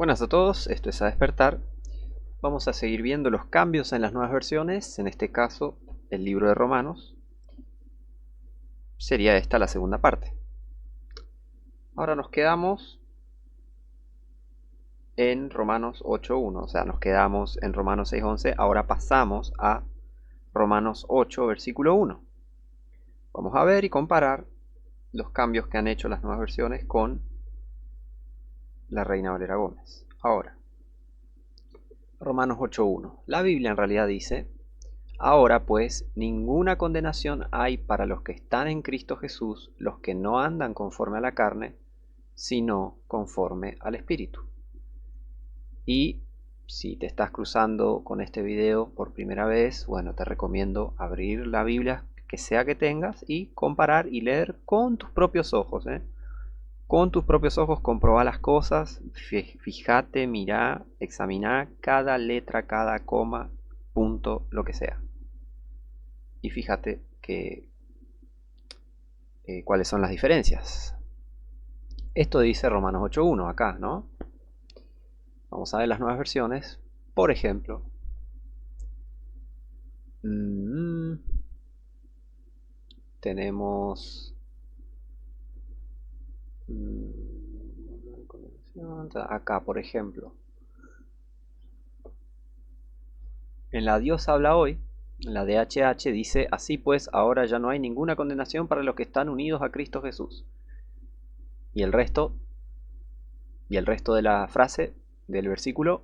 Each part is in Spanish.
Buenas a todos, esto es A Despertar. Vamos a seguir viendo los cambios en las nuevas versiones, en este caso el libro de Romanos. Sería esta la segunda parte. Ahora nos quedamos en Romanos 8.1, o sea, nos quedamos en Romanos 6.11, ahora pasamos a Romanos 8, versículo 1. Vamos a ver y comparar los cambios que han hecho las nuevas versiones con la Reina Valera Gómez. Ahora, Romanos 8.1. La Biblia en realidad dice: ahora pues ninguna condenación hay para los que están en Cristo Jesús, los que no andan conforme a la carne, sino conforme al Espíritu. Y si te estás cruzando con este video por primera vez, bueno, te recomiendo abrir la Biblia que sea que tengas y comparar y leer con tus propios ojos, Con tus propios ojos comprobar las cosas, fíjate, mirá, examiná cada letra, cada coma, punto, lo que sea. Y fíjate que, cuáles son las diferencias. Esto dice Romanos 8.1 acá, ¿no? Vamos a ver las nuevas versiones. Por ejemplo, tenemos acá, por ejemplo, en la Dios habla hoy, en la DHH dice: así pues, ahora ya no hay ninguna condenación para los que están unidos a Cristo Jesús. Y el resto de la frase del versículo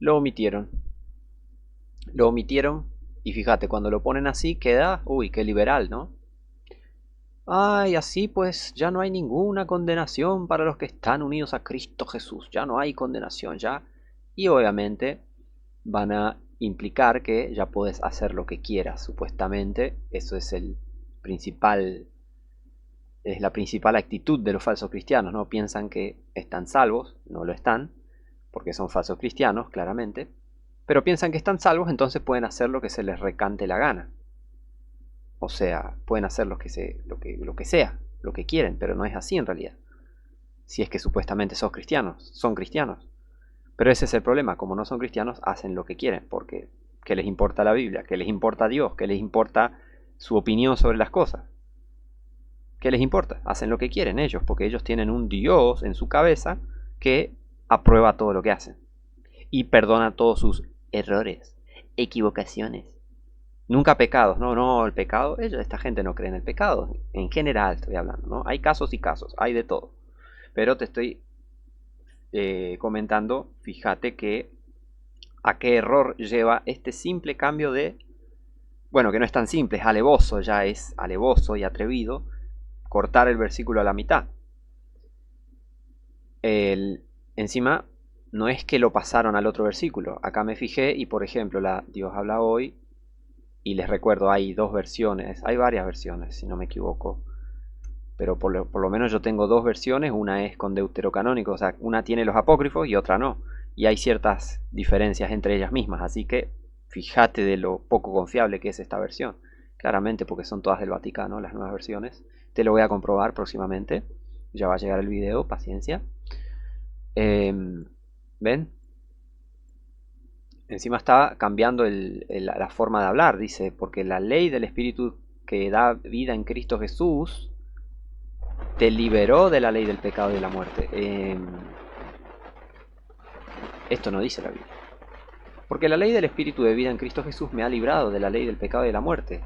lo omitieron. Lo omitieron y fíjate, cuando lo ponen así queda, uy, qué liberal, ¿no? Ay, así pues, ya no hay ninguna condenación para los que están unidos a Cristo Jesús. Ya no hay condenación, ya. Y obviamente van a implicar que ya puedes hacer lo que quieras, supuestamente. Eso es la principal actitud de los falsos cristianos, ¿no? Piensan que están salvos, no lo están, porque son falsos cristianos, claramente. Pero piensan que están salvos, entonces pueden hacer lo que se les recante la gana. O sea, pueden hacer lo que sea, lo que quieren, pero no es así en realidad. Si es que supuestamente son cristianos. Pero ese es el problema, como no son cristianos, hacen lo que quieren, porque ¿qué les importa la Biblia? ¿Qué les importa Dios? ¿Qué les importa su opinión sobre las cosas? ¿Qué les importa? Hacen lo que quieren ellos, porque ellos tienen un Dios en su cabeza que aprueba todo lo que hacen y perdona todos sus errores, equivocaciones. Nunca pecados, no, el pecado, esta gente no cree en el pecado, en general estoy hablando, ¿no? Hay casos y casos, hay de todo. Pero te estoy comentando, fíjate que a qué error lleva este simple cambio de, bueno, que no es tan simple, es alevoso, ya es alevoso y atrevido, cortar el versículo a la mitad. Encima, no es que lo pasaron al otro versículo, acá me fijé y por ejemplo, la Dios habla hoy. Y les recuerdo, hay dos versiones, hay varias versiones, si no me equivoco. Pero por lo menos yo tengo dos versiones, una es con deuterocanónico, o sea, una tiene los apócrifos y otra no. Y hay ciertas diferencias entre ellas mismas, así que fíjate de lo poco confiable que es esta versión. Claramente porque son todas del Vaticano, las nuevas versiones. Te lo voy a comprobar próximamente. Ya va a llegar el video, paciencia. ¿Ven? Encima está cambiando la forma de hablar, dice, porque la ley del Espíritu que da vida en Cristo Jesús te liberó de la ley del pecado y de la muerte. Esto no dice la Biblia. Porque la ley del Espíritu de vida en Cristo Jesús me ha librado de la ley del pecado y de la muerte.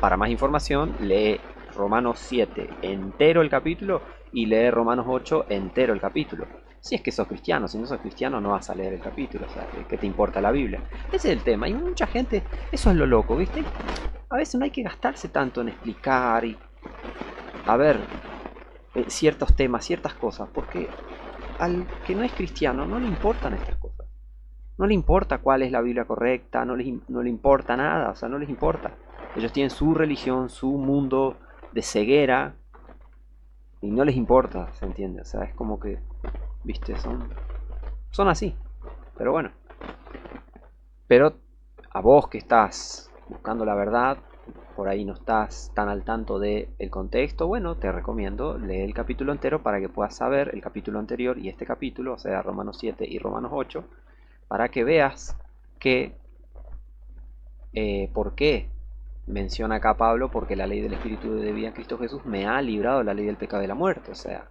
Para más información, lee Romanos 7 entero el capítulo y lee Romanos 8 entero el capítulo. Si es que sos cristiano, si no sos cristiano no vas a leer el capítulo, o sea, ¿qué te importa la Biblia? Ese es el tema, y mucha gente, eso es lo loco, ¿viste? A veces no hay que gastarse tanto en explicar y, a ver, ciertos temas, ciertas cosas, porque al que no es cristiano no le importan estas cosas. No le importa cuál es la Biblia correcta, no le importa nada, o sea, no les importa. Ellos tienen su religión, su mundo de ceguera, y no les importa, ¿se entiende? O sea, es como que, viste, son así. Pero bueno. Pero a vos que estás buscando la verdad, por ahí no estás tan al tanto del contexto, bueno, te recomiendo leer el capítulo entero para que puedas saber el capítulo anterior y este capítulo, o sea, Romanos 7 y Romanos 8, para que veas que, por qué menciona acá Pablo, porque la ley del Espíritu de vida en Cristo Jesús me ha librado de la ley del pecado y de la muerte, o sea,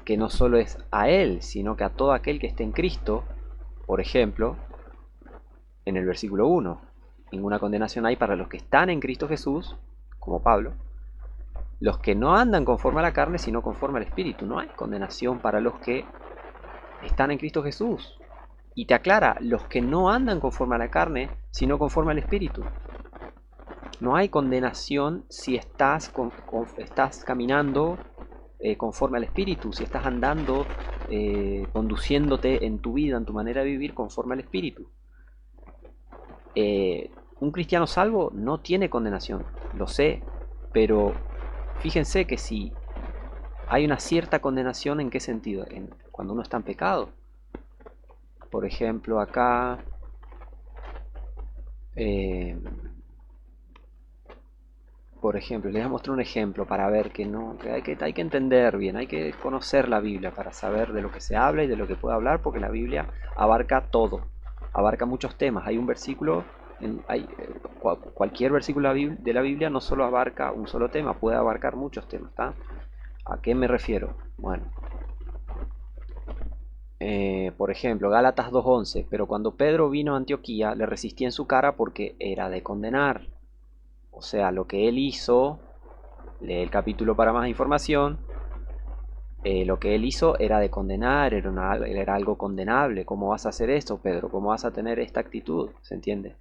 que no solo es a él, sino que a todo aquel que esté en Cristo, por ejemplo, en el versículo 1, ninguna condenación hay para los que están en Cristo Jesús, como Pablo, los que no andan conforme a la carne, sino conforme al Espíritu. No hay condenación para los que están en Cristo Jesús. Y te aclara, los que no andan conforme a la carne, sino conforme al Espíritu. No hay condenación si estás caminando conforme al Espíritu, si estás andando, conduciéndote en tu vida, en tu manera de vivir conforme al Espíritu. Un cristiano salvo no tiene condenación, lo sé, pero fíjense que si hay una cierta condenación, ¿en qué sentido? Cuando uno está en pecado. Por ejemplo, acá por ejemplo, les voy a mostrar un ejemplo para ver que no, que hay que entender bien, hay que conocer la Biblia para saber de lo que se habla y de lo que puede hablar, porque la Biblia abarca todo, abarca muchos temas. Hay un versículo, cualquier versículo de la Biblia no solo abarca un solo tema, puede abarcar muchos temas, ¿está? ¿A qué me refiero? Bueno, por ejemplo, Gálatas 2:11, pero cuando Pedro vino a Antioquía le resistí en su cara porque era de condenar. O sea, lo que él hizo, lee el capítulo para más información, lo que él hizo era de condenar, era algo condenable. ¿Cómo vas a hacer esto, Pedro? ¿Cómo vas a tener esta actitud? ¿Se entiende?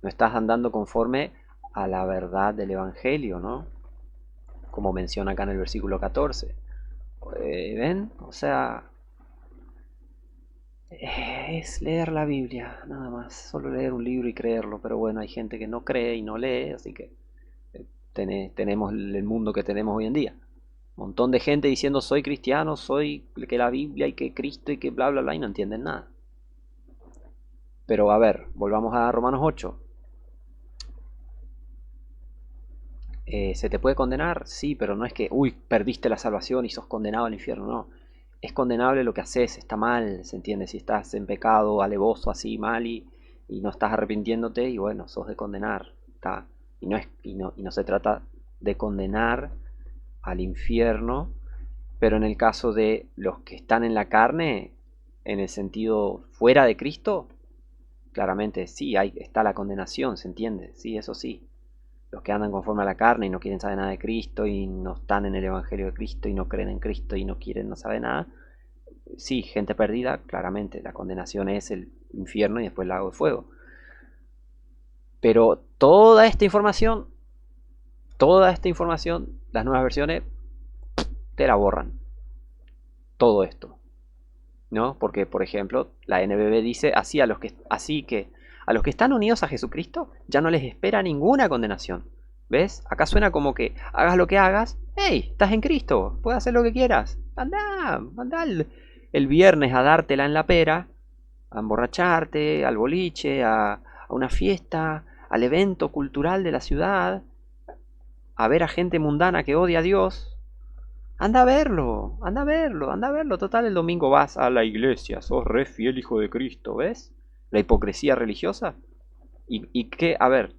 No estás andando conforme a la verdad del Evangelio, ¿no? Como menciona acá en el versículo 14. ¿Ven? O sea, es leer la Biblia, nada más. Solo leer un libro y creerlo. Pero bueno, hay gente que no cree y no lee, así que tenemos el mundo que tenemos hoy en día. Un montón de gente diciendo soy cristiano, soy que la Biblia y que Cristo y que bla bla bla y no entienden nada. Pero a ver, volvamos a Romanos 8. ¿Se te puede condenar? Sí, pero no es que, uy, perdiste la salvación y sos condenado al infierno, no. Es condenable lo que haces, está mal, ¿se entiende? Si estás en pecado, alevoso, así, mal y no estás arrepintiéndote y bueno, sos de condenar, está. Y no se trata de condenar al infierno, pero en el caso de los que están en la carne, en el sentido fuera de Cristo, claramente sí, está la condenación, ¿se entiende? Sí, eso sí. Los que andan conforme a la carne y no quieren saber nada de Cristo y no están en el Evangelio de Cristo y no creen en Cristo y no quieren, no saben nada, sí, gente perdida, claramente, la condenación es el infierno y después el lago de fuego. Pero toda esta información, las nuevas versiones te la borran. Todo esto, ¿no? Porque, por ejemplo, la NBB dice así que a los que están unidos a Jesucristo ya no les espera ninguna condenación. ¿Ves? Acá suena como que hagas lo que hagas, hey, estás en Cristo, puedes hacer lo que quieras. Anda el viernes a dártela en la pera, a emborracharte, al boliche, a una fiesta, al evento cultural de la ciudad, a ver a gente mundana que odia a Dios. Anda a verlo, anda a verlo, anda a verlo. Total, el domingo vas a la iglesia, sos re fiel hijo de Cristo, ¿ves? La hipocresía religiosa. ¿Y qué? A ver,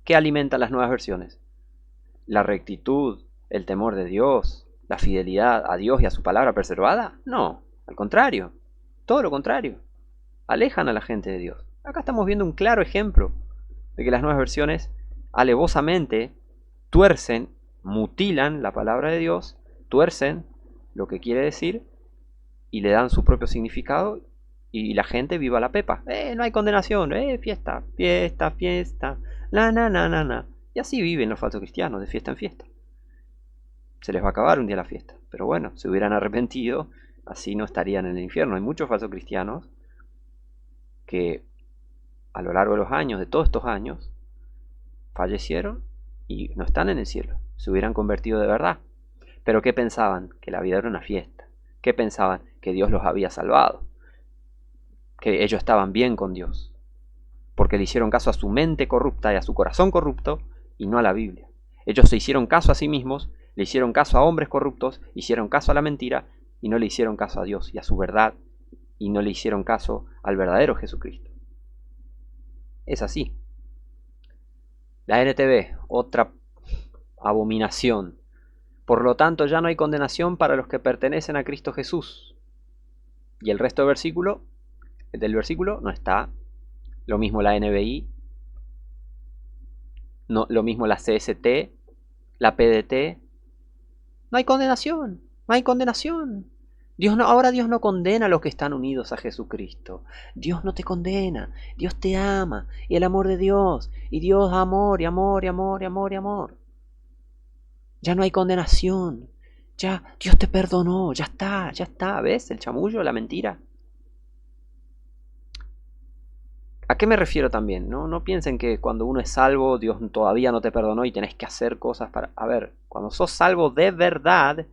¿qué alimenta las nuevas versiones? ¿La rectitud, el temor de Dios, la fidelidad a Dios y a su palabra preservada? No, al contrario, todo lo contrario. Alejan a la gente de Dios. Acá estamos viendo un claro ejemplo de que las nuevas versiones alevosamente tuercen, mutilan la palabra de Dios, tuercen lo que quiere decir y le dan su propio significado y la gente viva la pepa. No hay condenación, fiesta, fiesta, fiesta, na. Y así viven los falsos cristianos, de fiesta en fiesta. Se les va a acabar un día la fiesta. Pero bueno, si hubieran arrepentido, así no estarían en el infierno. Hay muchos falsos cristianos que a lo largo de los años, de todos estos años, fallecieron y no están en el cielo. Se hubieran convertido de verdad. Pero ¿qué pensaban? Que la vida era una fiesta. ¿Qué pensaban? Que Dios los había salvado. Que ellos estaban bien con Dios. Porque le hicieron caso a su mente corrupta y a su corazón corrupto y no a la Biblia. Ellos se hicieron caso a sí mismos, le hicieron caso a hombres corruptos, hicieron caso a la mentira y no le hicieron caso a Dios y a su verdad y no le hicieron caso al verdadero Jesucristo. Es así. La NTV, otra abominación. Por lo tanto, ya no hay condenación para los que pertenecen a Cristo Jesús. Y el resto del versículo no está. Lo mismo la NBI, no, lo mismo la CST, la PDT. No hay condenación, no hay condenación. Ahora Dios no condena a los que están unidos a Jesucristo. Dios no te condena, Dios te ama, y el amor de Dios, y Dios amor, y amor, y amor, y amor, y amor. Ya no hay condenación, ya Dios te perdonó, ya está, ¿ves? El chamullo, la mentira. ¿A qué me refiero también? No piensen que cuando uno es salvo, Dios todavía no te perdonó y tenés que hacer cosas para... A ver, cuando sos salvo de verdad,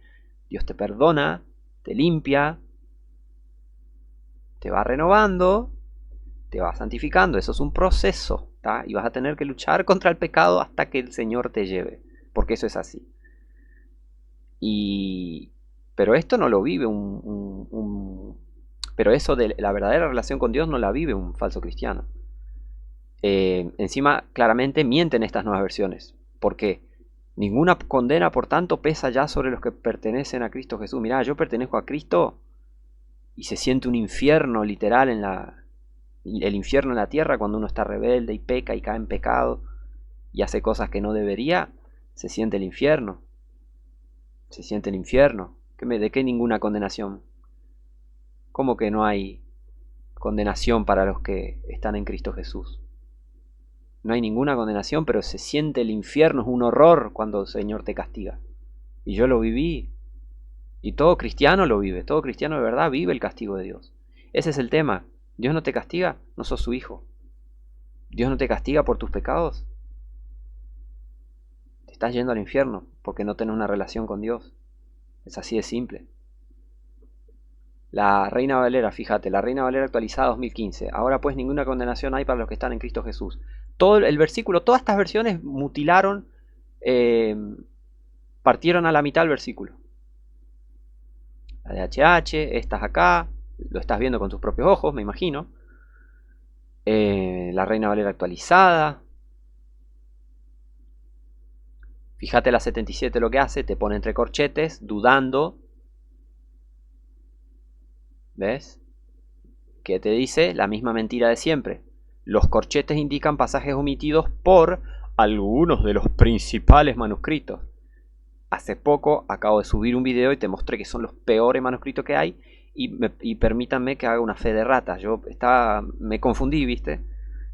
Dios te perdona, te limpia, te va renovando, te va santificando. Eso es un proceso, ¿tá? Y vas a tener que luchar contra el pecado hasta que el Señor te lleve, porque eso es así. Pero esto no lo vive Pero eso de la verdadera relación con Dios no la vive un falso cristiano. Encima, claramente mienten estas nuevas versiones. porque Ninguna condena, por tanto, pesa ya sobre los que pertenecen a Cristo Jesús. Mirá, yo pertenezco a Cristo y se siente un infierno literal el infierno en la tierra cuando uno está rebelde y peca y cae en pecado y hace cosas que no debería. Se siente el infierno. Se siente el infierno. ¿De qué ninguna condenación? ¿Cómo que no hay condenación para los que están en Cristo Jesús? No hay ninguna condenación, pero se siente el infierno, es un horror cuando el Señor te castiga. Y yo lo viví. Y todo cristiano lo vive, todo cristiano de verdad vive el castigo de Dios. Ese es el tema. Dios no te castiga, no sos su hijo. Dios no te castiga por tus pecados. Te estás yendo al infierno porque no tenés una relación con Dios. Es así de simple. La Reina Valera, fíjate, la Reina Valera actualizada 2015. Ahora pues ninguna condenación hay para los que están en Cristo Jesús. Todo el versículo, todas estas versiones mutilaron, partieron a la mitad el versículo. La de HH, estas acá, lo estás viendo con tus propios ojos, me imagino. La Reina Valera actualizada. Fíjate la 77 lo que hace, te pone entre corchetes, dudando. ¿Ves? ¿Qué te dice? La misma mentira de siempre. Los corchetes indican pasajes omitidos por algunos de los principales manuscritos. Hace poco acabo de subir un video y te mostré que son los peores manuscritos que hay. Y permítanme que haga una fe de rata. Me confundí, ¿viste?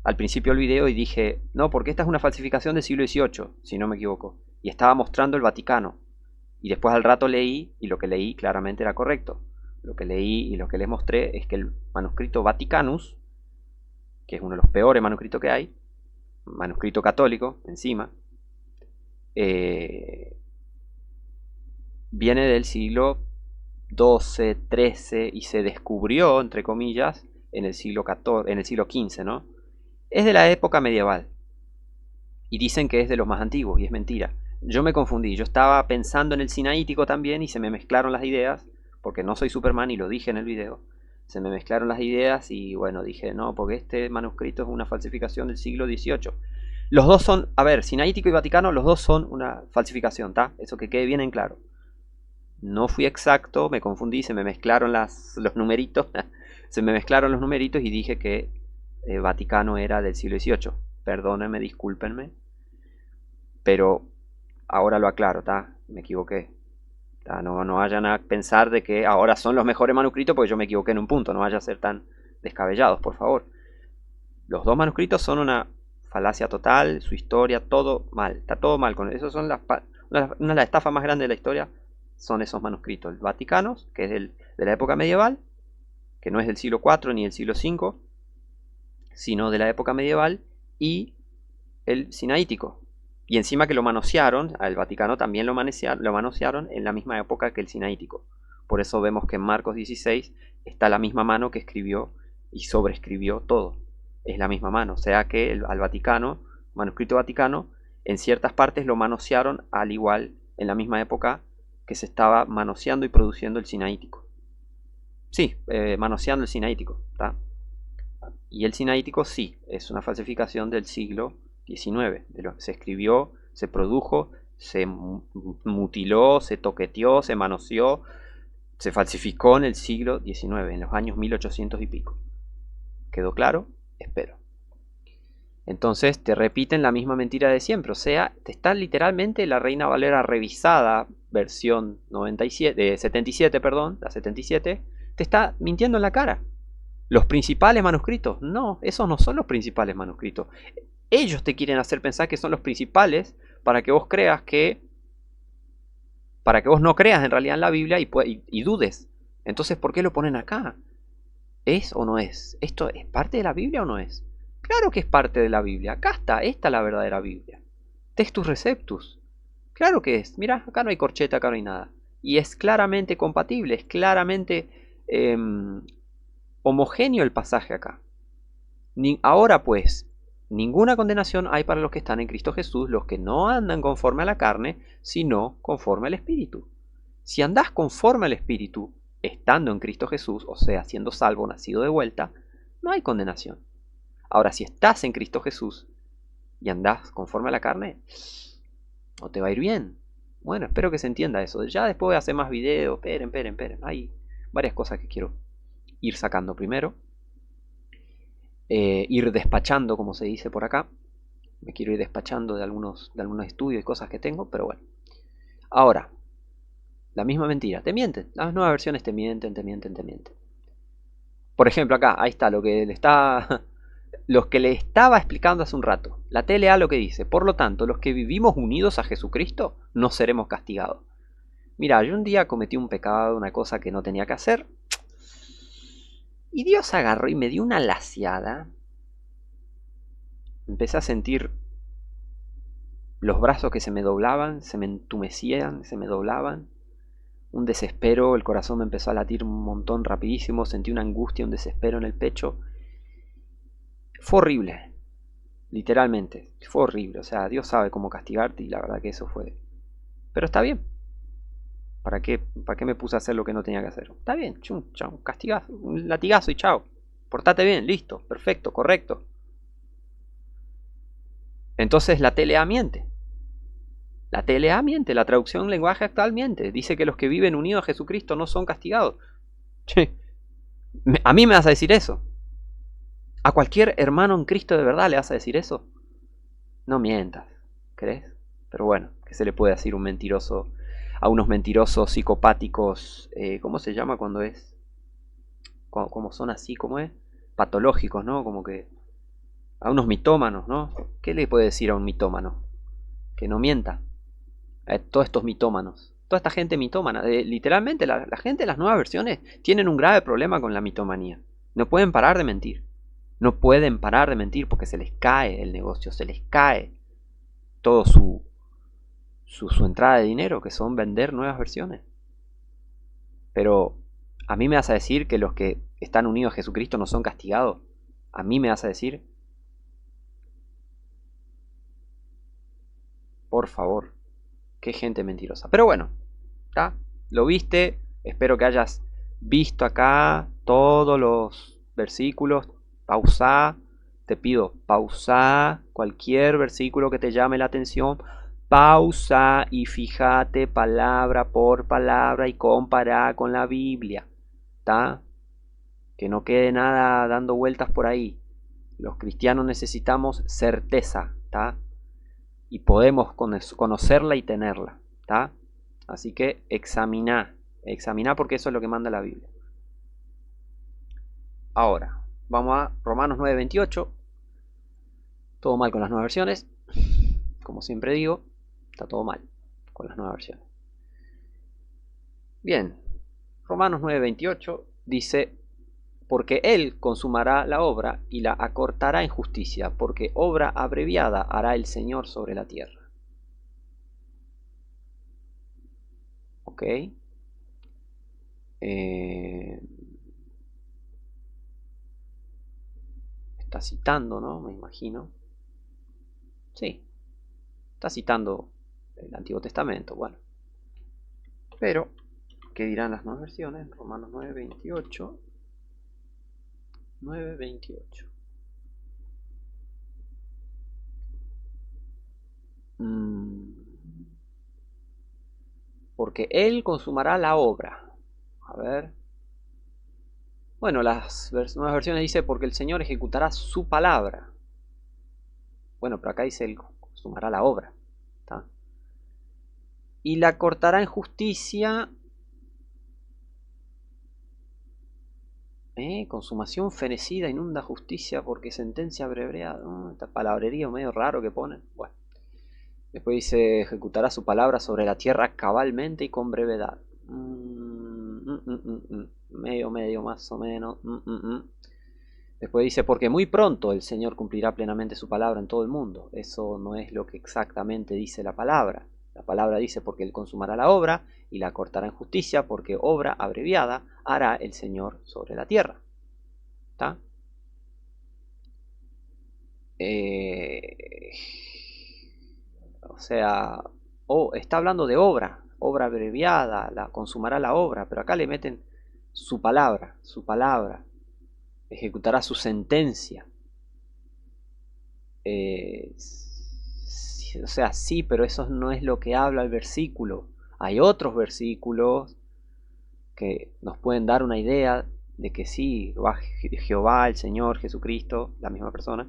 Al principio del video y dije, no, porque esta es una falsificación del siglo XVIII, si no me equivoco. Y estaba mostrando el Vaticano. Y después al rato leí, y lo que leí claramente era correcto. Lo que leí y lo que les mostré es que el manuscrito Vaticanus, que es uno de los peores manuscritos que hay, manuscrito católico encima, viene del siglo XII, XIII y se descubrió, entre comillas, en el siglo XV, ¿no? Es de la época medieval y dicen que es de los más antiguos y es mentira. Yo me confundí, yo estaba pensando en el sinaítico también y se me mezclaron las ideas, porque no soy Superman y lo dije en el video. Se me mezclaron las ideas y bueno, dije, no, porque este manuscrito es una falsificación del siglo XVIII. Los dos son, a ver, sinaítico y vaticano, los dos son una falsificación, ¿tá? Eso que quede bien en claro. No fui exacto, me confundí, se me mezclaron los numeritos, se me mezclaron los numeritos y dije que Vaticano era del siglo XVIII. Perdónenme, discúlpenme, pero ahora lo aclaro, ¿tá? Me equivoqué. No vayan a pensar de que ahora son los mejores manuscritos porque yo me equivoqué en un punto. No vayan a ser tan descabellados, por favor. Los dos manuscritos son una falacia total, su historia, todo mal. Está todo mal con eso. Una de las estafas más grandes de la historia son esos manuscritos. El Vaticano, que es de la época medieval, que no es del siglo IV ni del siglo V, sino de la época medieval, y el sinaítico. Y encima que lo manosearon, al Vaticano también lo manosearon en la misma época que el sinaítico. Por eso vemos que en Marcos 16 está la misma mano que escribió y sobreescribió todo. Es la misma mano. O sea que al Vaticano, manuscrito Vaticano, en ciertas partes lo manosearon al igual en la misma época que se estaba manoseando y produciendo el sinaítico. Sí, manoseando el sinaítico, ¿tá? Y el sinaítico sí, es una falsificación del siglo XIX, de lo que se escribió, se produjo, se mutiló, se toqueteó, se manoseó, se falsificó en el siglo XIX, en los años 1800 y pico. ¿Quedó claro? Espero. Entonces te repiten la misma mentira de siempre, o sea, te está literalmente la Reina Valera revisada, versión 97, 77, perdón, la 77, te está mintiendo en la cara. ¿Los principales manuscritos? No, esos no son los principales manuscritos. Ellos te quieren hacer pensar que son los principales para que vos creas que... para que vos no creas en realidad en la Biblia y dudes. Entonces, ¿por qué lo ponen acá? ¿Es o no es? ¿Esto es parte de la Biblia o no es? Claro que es parte de la Biblia. Acá está, esta es la verdadera Biblia. Textus Receptus. Claro que es. Mira, acá no hay corcheta, acá no hay nada. Y es claramente compatible, es claramente homogéneo el pasaje acá. Ahora pues, ninguna condenación hay para los que están en Cristo Jesús, los que no andan conforme a la carne, sino conforme al Espíritu. Si andás conforme al Espíritu, estando en Cristo Jesús, o sea, siendo salvo, nacido de vuelta, no hay condenación. Ahora, si estás en Cristo Jesús y andás conforme a la carne, no te va a ir bien. Bueno, espero que se entienda eso. Ya después voy a hacer más videos. Esperen. Hay varias cosas que quiero ir sacando primero. Ir despachando, como se dice por acá. Me quiero ir despachando de algunos estudios y cosas que tengo, pero bueno. Ahora, la misma mentira. Te mienten. Las nuevas versiones te mienten. Por ejemplo, acá, ahí está lo que le está... Los que le estaba explicando hace un rato. La TLA lo que dice. Por lo tanto, los que vivimos unidos a Jesucristo no seremos castigados. Mira, yo un día cometí un pecado, una cosa que no tenía que hacer. Y Dios agarró y me dio una laciada. Empecé a sentir los brazos que se me doblaban, se me entumecían, se me doblaban. Un desespero, el corazón me empezó a latir un montón rapidísimo, sentí una angustia, un desespero en el pecho. Fue horrible, literalmente, fue horrible. O sea, Dios sabe cómo castigarte y la verdad que eso fue... Pero está bien. ¿Para qué me puse a hacer lo que no tenía que hacer? Está bien, chum, chau, castigazo, un latigazo y chao. Portate bien, listo, perfecto, correcto. Entonces la TLA miente. La TLA miente, la traducción lenguaje actual miente. Dice que los que viven unidos a Jesucristo no son castigados. Che, a mí me vas a decir eso. ¿A cualquier hermano en Cristo de verdad le vas a decir eso? No mientas, ¿crees? Pero bueno, ¿qué se le puede decir un mentiroso a unos mentirosos psicopáticos? ¿Cómo se llama cuando es? Como son así, ¿cómo es? Patológicos, ¿no? Como que a unos mitómanos, ¿no? ¿Qué le puede decir a un mitómano? Que no mienta. A todos estos mitómanos. Toda esta gente mitómana. Literalmente la gente de las nuevas versiones tienen un grave problema con la mitomanía. No pueden parar de mentir. No pueden parar de mentir porque se les cae el negocio, se les cae todo su entrada de dinero, que son vender nuevas versiones. Pero a mí me vas a decir que los que están unidos a Jesucristo no son castigados. A mí me vas a decir, por favor, qué gente mentirosa. Pero bueno, ¿está? Lo viste, espero que hayas visto acá todos los versículos. Pausa, te pido, pausa cualquier versículo que te llame la atención. Pausa y fíjate palabra por palabra y compara con la Biblia. ¿Está? Que no quede nada dando vueltas por ahí. Los cristianos necesitamos certeza, ¿está? Y podemos conocerla y tenerla, ¿está? Así que examina porque eso es lo que manda la Biblia. Ahora, vamos a Romanos 9:28. Todo mal con las nuevas versiones. Como siempre digo, está todo mal con las nuevas versiones. Bien, Romanos 9:28 dice, porque Él consumará la obra y la acortará en justicia, porque obra abreviada hará el Señor sobre la tierra. ¿Ok? Está citando, ¿no? Me imagino. Sí. Está citando el Antiguo Testamento, bueno. Pero, ¿qué dirán las nuevas versiones? Romanos 9:28. 9:28. Porque Él consumará la obra. A ver. Bueno, las nuevas versiones dice porque el Señor ejecutará su palabra. Bueno, pero acá dice Él consumará la obra. ¿Está? Y la cortará en justicia. Consumación fenecida inunda justicia porque sentencia abreviada. Esta palabrería medio raro que ponen. Bueno. Después dice ejecutará su palabra sobre la tierra cabalmente y con brevedad. Medio más o menos. Después dice porque muy pronto el Señor cumplirá plenamente su palabra en todo el mundo. Eso no es lo que exactamente dice la palabra. La palabra dice porque Él consumará la obra y la cortará en justicia porque obra abreviada hará el Señor sobre la tierra. ¿Está? O sea, está hablando de obra abreviada, la consumará la obra, pero acá le meten su palabra, ejecutará su sentencia. O sea, sí, pero eso no es lo que habla el versículo. Hay otros versículos que nos pueden dar una idea de que sí, Jehová, el Señor, Jesucristo, la misma persona,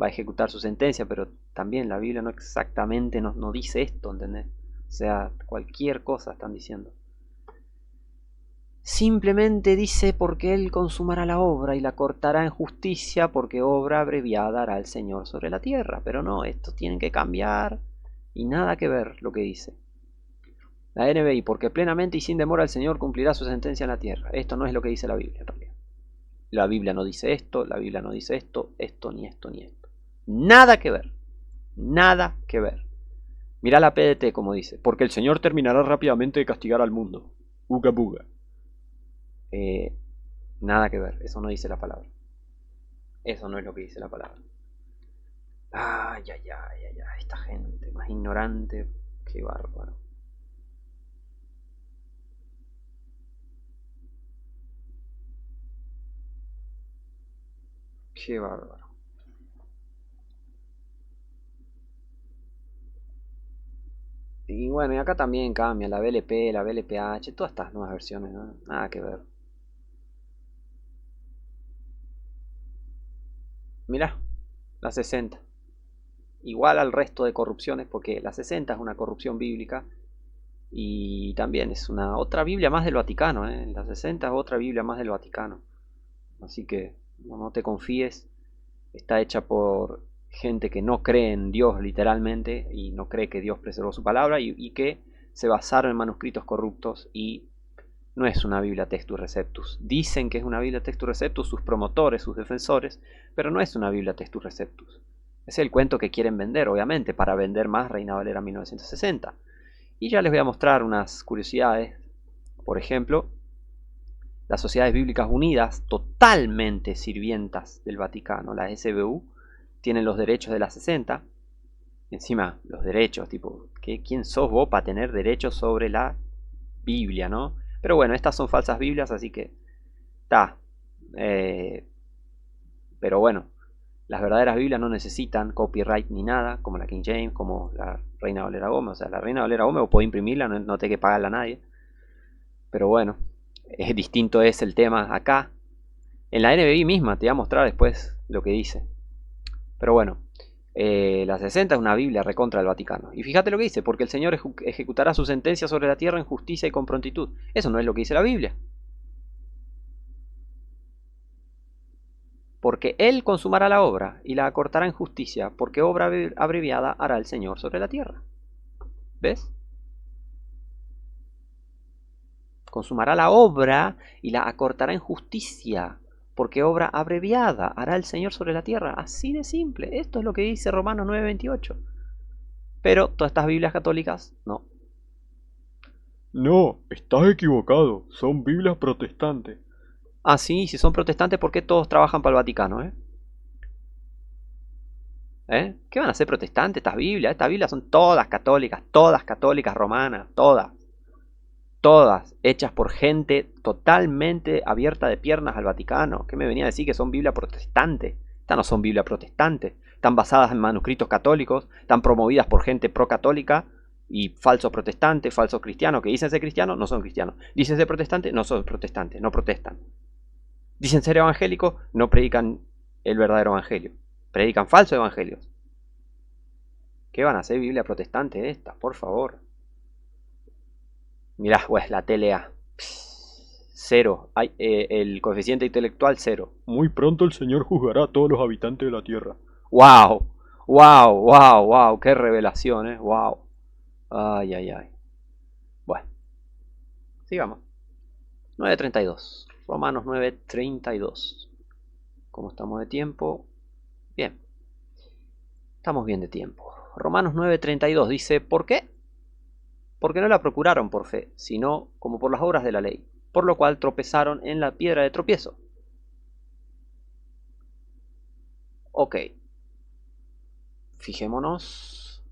va a ejecutar su sentencia, pero también la Biblia no exactamente no dice esto, ¿entendés? O sea, cualquier cosa están diciendo. Simplemente dice porque Él consumará la obra y la cortará en justicia porque obra abreviada hará el Señor sobre la tierra. Pero no, esto tiene que cambiar y nada que ver lo que dice. La NBI, porque plenamente y sin demora el Señor cumplirá su sentencia en la tierra. Esto no es lo que dice la Biblia en realidad. La Biblia no dice esto, la Biblia no dice esto, esto ni esto ni esto. Nada que ver. Nada que ver. Mirá la PDT como dice, porque el Señor terminará rápidamente de castigar al mundo. Uga buga. Nada que ver, eso no dice la palabra. Eso no es lo que dice la palabra. Ay, esta gente más ignorante, qué bárbaro. Qué bárbaro. Y bueno, y acá también cambia la BLP, la BLPH, todas estas nuevas versiones, ¿no? Nada que ver. Mirá, la 60. Igual al resto de corrupciones, porque la 60 es una corrupción bíblica y también es una otra Biblia más del Vaticano, ¿eh? La 60 es otra Biblia más del Vaticano. Así que no te confíes, está hecha por gente que no cree en Dios literalmente y no cree que Dios preservó su palabra y que se basaron en manuscritos corruptos y no es una Biblia Textus Receptus. Dicen que es una Biblia Textus Receptus sus promotores, sus defensores, pero no es una Biblia Textus Receptus. Es el cuento que quieren vender, obviamente, para vender más Reina Valera 1960. Y ya les voy a mostrar unas curiosidades. Por ejemplo, las Sociedades Bíblicas Unidas, totalmente sirvientas del Vaticano, la SBU, tienen los derechos de la 60. Encima, los derechos, tipo, ¿quién sos vos para tener derechos sobre la Biblia, no? Pero bueno, estas son falsas Biblias, así que está. Pero bueno, las verdaderas Biblias no necesitan copyright ni nada, como la King James, como la Reina Valera Gómez. O sea, la Reina Valera Gómez vos podés imprimirla, no tenés que pagarla a nadie. Pero bueno, distinto es el tema acá. En la NBI misma te voy a mostrar después lo que dice. Pero bueno, la 60 es una Biblia recontra del Vaticano. Y fíjate lo que dice, porque el Señor ejecutará su sentencia sobre la tierra en justicia y con prontitud. Eso no es lo que dice la Biblia. Porque Él consumará la obra y la acortará en justicia, porque obra abreviada hará el Señor sobre la tierra. ¿Ves? Consumará la obra y la acortará en justicia, porque obra abreviada hará el Señor sobre la tierra. Así de simple. Esto es lo que dice Romanos 9:28. Pero todas estas Biblias católicas, no. No, estás equivocado. Son Biblias protestantes. Ah, sí, si son protestantes, ¿por qué todos trabajan para el Vaticano, ¿Eh? ¿Qué van a ser protestantes estas Biblias? Estas Biblias son todas católicas romanas, todas. Todas hechas por gente totalmente abierta de piernas al Vaticano. ¿Qué me venía a decir que son Biblia protestantes? Estas no son Biblia protestantes. Están basadas en manuscritos católicos, están promovidas por gente pro-católica y falsos protestantes, falsos cristianos, que dicen ser cristianos, no son cristianos. Dicen ser protestantes, no son protestantes, no protestan. Dicen ser evangélicos, no predican el verdadero evangelio. Predican falsos evangelios. ¿Qué van a hacer Biblia protestante estas? Por favor. Mirá, pues la TLA. Cero. El coeficiente intelectual, cero. Muy pronto el Señor juzgará a todos los habitantes de la tierra. ¡Wow! ¡Wow! ¡Wow! ¡Wow! ¡Qué revelación, eh! ¡Wow! Ay, ay, ay. Bueno, sigamos. 9:32. Romanos 9:32. ¿Cómo estamos de tiempo? Bien. Estamos bien de tiempo. Romanos 9:32 dice, ¿por qué? Porque no la procuraron por fe, sino como por las obras de la ley, por lo cual tropezaron en la piedra de tropiezo. Ok. Fijémonos.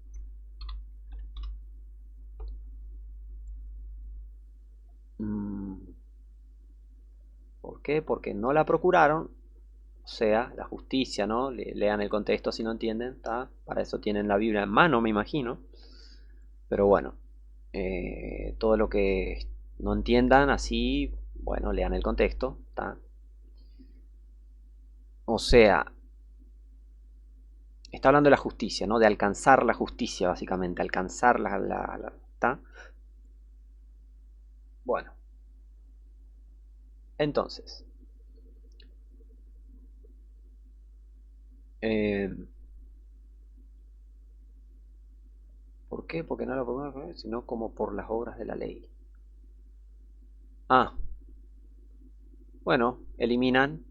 ¿Por qué? Porque no la procuraron. O sea, la justicia, ¿no? Lean el contexto si no entienden, ¿está? Para eso tienen la Biblia en mano, me imagino. Pero bueno, todo lo que no entiendan así, bueno, lean el contexto, ¿está? O sea, está hablando de la justicia, ¿no? De alcanzar la justicia, básicamente, alcanzar ¿está? Bueno, entonces, eh, ¿por qué? Porque no lo podemos, sino como por las obras de la ley. Ah, bueno, eliminan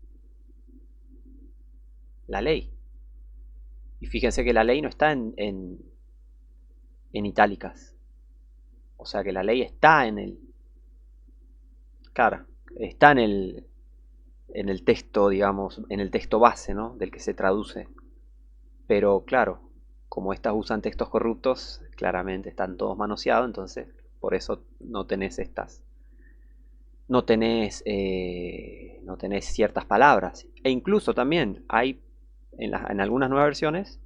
la ley. Y fíjense que la ley no está en itálicas. O sea que la ley está en el... Claro, está en el texto, digamos, en el texto base, ¿no? Del que se traduce. Pero claro, como estas usan textos corruptos, claramente están todos manoseados, entonces por eso no tenés estas... no tenés ciertas palabras. E incluso también hay en algunas nuevas versiones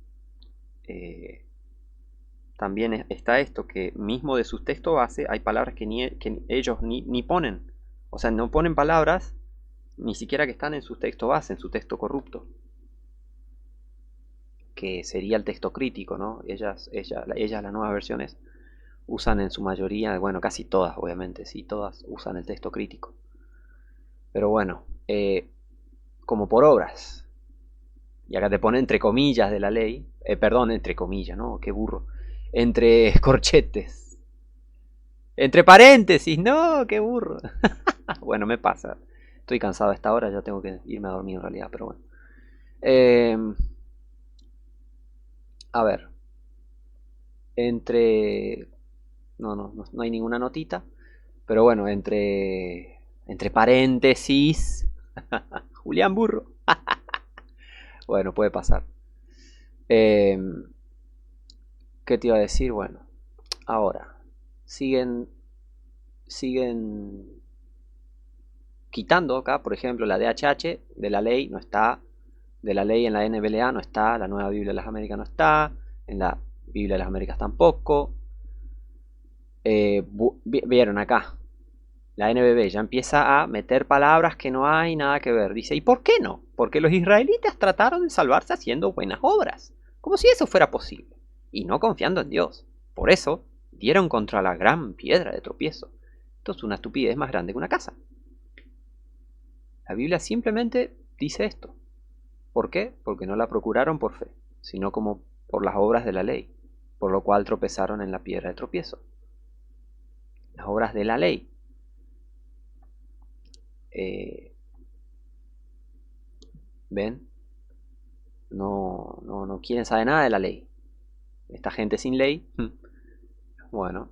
también está esto, que mismo de sus textos base hay palabras que ellos ni ponen. O sea, no ponen palabras ni siquiera que están en su texto base, en su texto corrupto. Que sería el texto crítico, ¿no? Ellas las nuevas versiones, usan en su mayoría, bueno, casi todas, obviamente, sí, todas usan el texto crítico. Pero bueno, como por obras. Y acá te pone entre comillas de la ley, perdón, entre comillas, ¿no? Qué burro. Entre corchetes. Entre paréntesis, no, qué burro. Bueno, me pasa. Estoy cansado a esta hora, ya tengo que irme a dormir en realidad, pero bueno. A ver. Entre... No hay ninguna notita. Pero bueno, entre paréntesis. Julián Burro. Bueno, puede pasar. ¿Qué te iba a decir? Bueno, ahora. Siguen quitando acá, por ejemplo, la DHH de la ley no está, de la ley en la NBLA no está, la Nueva Biblia de las Américas no está, en la Biblia de las Américas tampoco. Vieron acá, la NBB ya empieza a meter palabras que no hay nada que ver. Dice, ¿y por qué no? Porque los israelitas trataron de salvarse haciendo buenas obras, como si eso fuera posible, y no confiando en Dios. Por eso dieron contra la gran piedra de tropiezo. Esto es una estupidez más grande que una casa. La Biblia simplemente dice esto. ¿Por qué? Porque no la procuraron por fe, sino como por las obras de la ley, por lo cual tropezaron en la piedra de tropiezo. Las obras de la ley. ¿Ven? No quieren saber nada de la ley. Esta gente sin ley, bueno,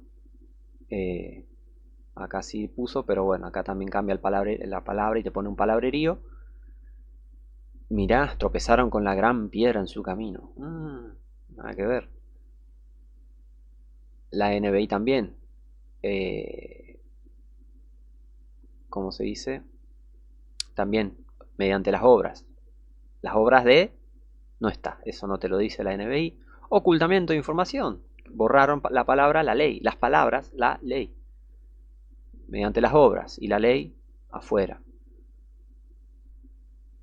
acá sí puso, pero bueno, acá también cambia la palabra y te pone un palabrerío. Mirá, tropezaron con la gran piedra en su camino. Nada que ver. La NBI también. ¿Cómo se dice? También mediante las obras. Las obras de... No está, eso no te lo dice la NBI. Ocultamiento de información. Borraron la palabra la ley. Las palabras, la ley. Mediante las obras. Y la ley, afuera.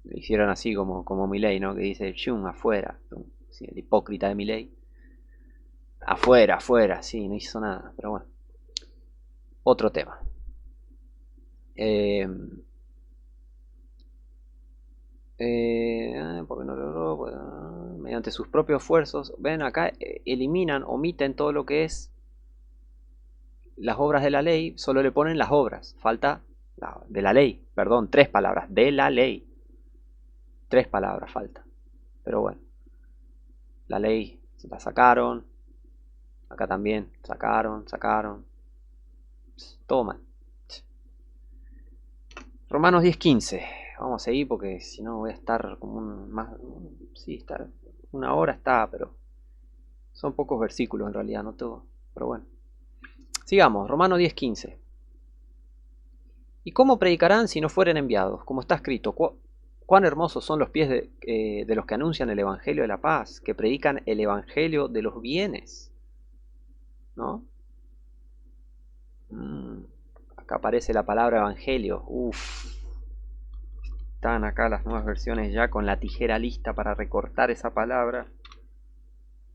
Le hicieron así como Milei, ¿no? Que dice, shum, afuera. Sí, el hipócrita de Milei. Afuera, afuera, sí, no hizo nada. Pero bueno. Otro tema. Porque no logró, mediante sus propios esfuerzos. Ven acá, eliminan, omiten todo lo que es las obras de la ley, solo le ponen las obras. Falta de la ley, perdón, 3 palabras, de la ley. 3 palabras falta. Pero bueno, la ley se la sacaron. Acá también, sacaron. Todo mal. Romanos 10:15. Vamos a seguir porque si no voy a estar como estar 1 hora está, pero son pocos versículos en realidad, no todo. Pero bueno. Sigamos, Romanos 10:15. ¿Y cómo predicarán si no fueren enviados? Como está escrito, cuán hermosos son los pies de los que anuncian el evangelio de la paz, que predican el evangelio de los bienes. ¿No? Acá aparece la palabra evangelio. Están acá las nuevas versiones ya con la tijera lista para recortar esa palabra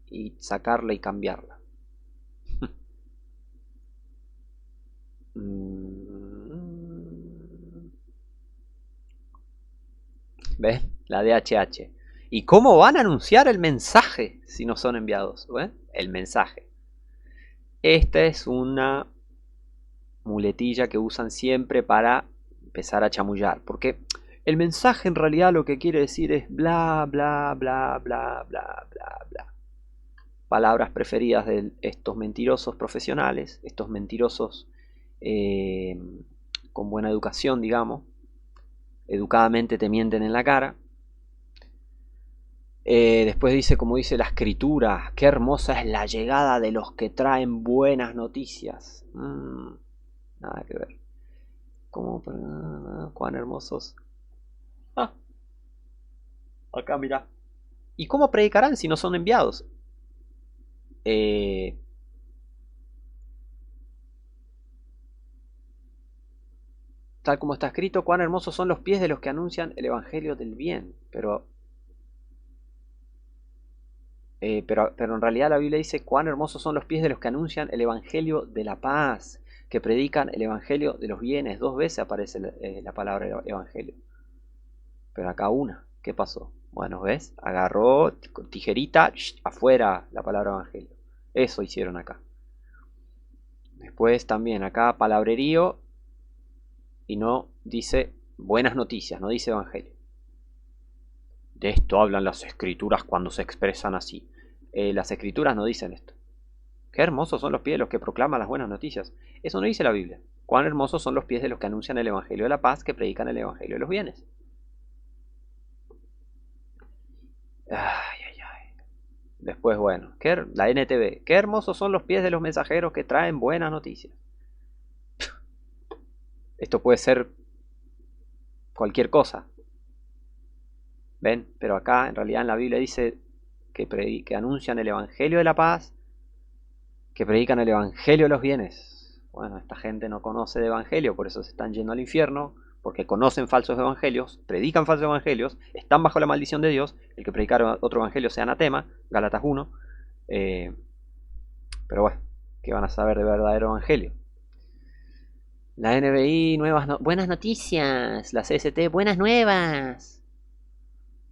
y sacarla y cambiarla. ¿Ves? La DHH. ¿Y cómo van a anunciar el mensaje si no son enviados? ¿Ves? El mensaje. Esta es una muletilla que usan siempre para empezar a chamullar. Porque el mensaje en realidad lo que quiere decir es bla, bla, bla, bla, bla, bla, bla. Palabras preferidas de estos mentirosos profesionales, estos mentirosos con buena educación, digamos. Educadamente te mienten en la cara. Después dice, como dice la escritura, qué hermosa es la llegada de los que traen buenas noticias. Nada que ver. Cuán hermosos. Acá mira. ¿Y cómo predicarán si no son enviados? Tal como está escrito, cuán hermosos son los pies de los que anuncian el evangelio del bien. Pero en realidad la Biblia dice, cuán hermosos son los pies de los que anuncian el evangelio de la paz, que predican el evangelio de los bienes. 2 veces aparece la palabra evangelio. Pero acá una. ¿Qué pasó? Bueno, ¿ves? Agarró con tijerita, afuera la palabra evangelio. Eso hicieron acá. Después también acá palabrerío y no dice buenas noticias, no dice evangelio. De esto hablan las escrituras cuando se expresan así. Las escrituras no dicen esto. Qué hermosos son los pies de los que proclaman las buenas noticias. Eso no dice la Biblia. Cuán hermosos son los pies de los que anuncian el evangelio de la paz, que predican el evangelio de los bienes. Después, bueno, la NTV. Qué hermosos son los pies de los mensajeros que traen buenas noticias. Esto puede ser cualquier cosa. ¿Ven? Pero acá, en realidad, en la Biblia dice que anuncian el evangelio de la paz, que predican el evangelio de los bienes. Bueno, esta gente no conoce de evangelio, por eso se están yendo al infierno, porque conocen falsos evangelios, predican falsos evangelios, están bajo la maldición de Dios. El que predicara otro evangelio sea anatema, Gálatas 1. Pero bueno, ¿qué van a saber de verdadero evangelio? La NBI, buenas noticias. La CST, buenas nuevas.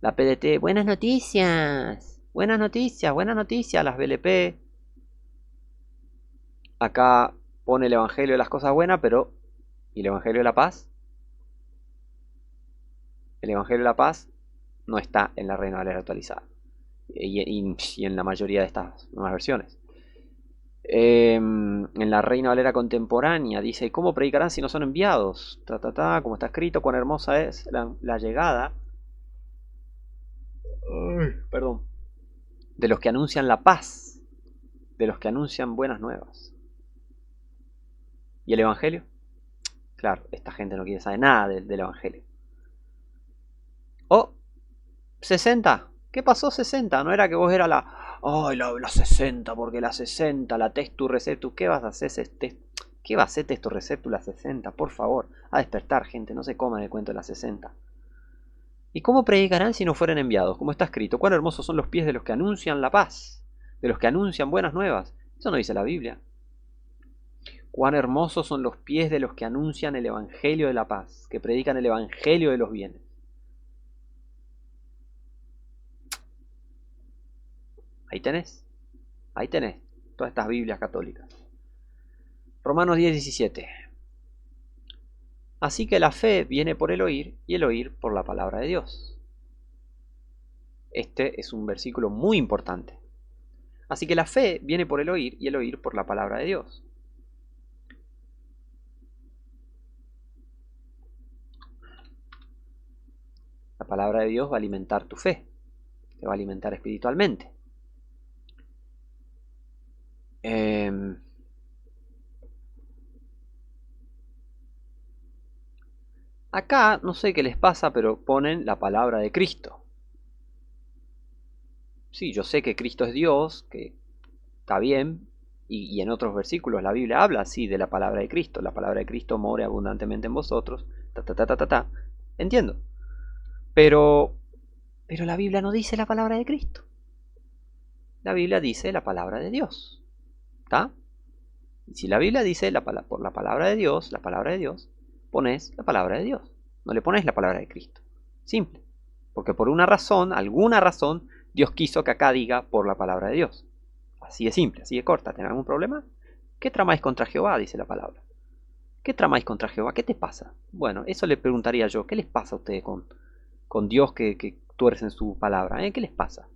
La PDT, buenas noticias. Buenas noticias. Las BLP. Acá pone el evangelio de las cosas buenas, pero ¿y el evangelio de la paz? El evangelio de la paz no está en la Reina Valera actualizada y en la mayoría de estas nuevas versiones. En la Reina Valera contemporánea dice, ¿cómo predicarán si no son enviados? Como está escrito, cuán hermosa es la llegada Perdón. De los que anuncian la paz, de los que anuncian buenas nuevas. ¿Y el Evangelio? Claro, esta gente no quiere saber nada del Evangelio. Oh, 60. ¿Qué pasó 60? No era que vos era la 60, porque la 60, la textu receptu. ¿Qué vas a hacer ¿Qué va a hacer textu receptu la 60? Por favor, a despertar, gente, no se coman el cuento de la 60. ¿Y cómo predicarán si no fueren enviados? Como está escrito, cuán hermosos son los pies de los que anuncian la paz, de los que anuncian buenas nuevas. Eso no dice la Biblia. Cuán hermosos son los pies de los que anuncian el evangelio de la paz, que predican el evangelio de los bienes. Ahí tenés todas estas Biblias católicas. Romanos 10:17. Así que la fe viene por el oír y el oír por la palabra de Dios. Este es un versículo muy importante. Así que la fe viene por el oír y el oír por la palabra de Dios. La palabra de Dios va a alimentar tu fe, te va a alimentar espiritualmente. Acá no sé qué les pasa, pero ponen la palabra de Cristo. Sí, yo sé que Cristo es Dios, que está bien, y en otros versículos la Biblia habla así de la palabra de Cristo. La palabra de Cristo more abundantemente en vosotros. Entiendo. Pero la Biblia no dice la palabra de Cristo. La Biblia dice la palabra de Dios. ¿Está? Y si la Biblia dice por la palabra de Dios, pones la palabra de Dios. No le pones la palabra de Cristo. Simple. Porque por una razón, alguna razón, Dios quiso que acá diga por la palabra de Dios. Así de simple, así de corta. ¿Tenés algún problema? ¿Qué tramáis contra Jehová? Dice la palabra. ¿Qué tramáis contra Jehová? ¿Qué te pasa? Bueno, eso le preguntaría yo. ¿Qué les pasa a ustedes con Dios que tuercen su palabra? ¿Qué les pasa?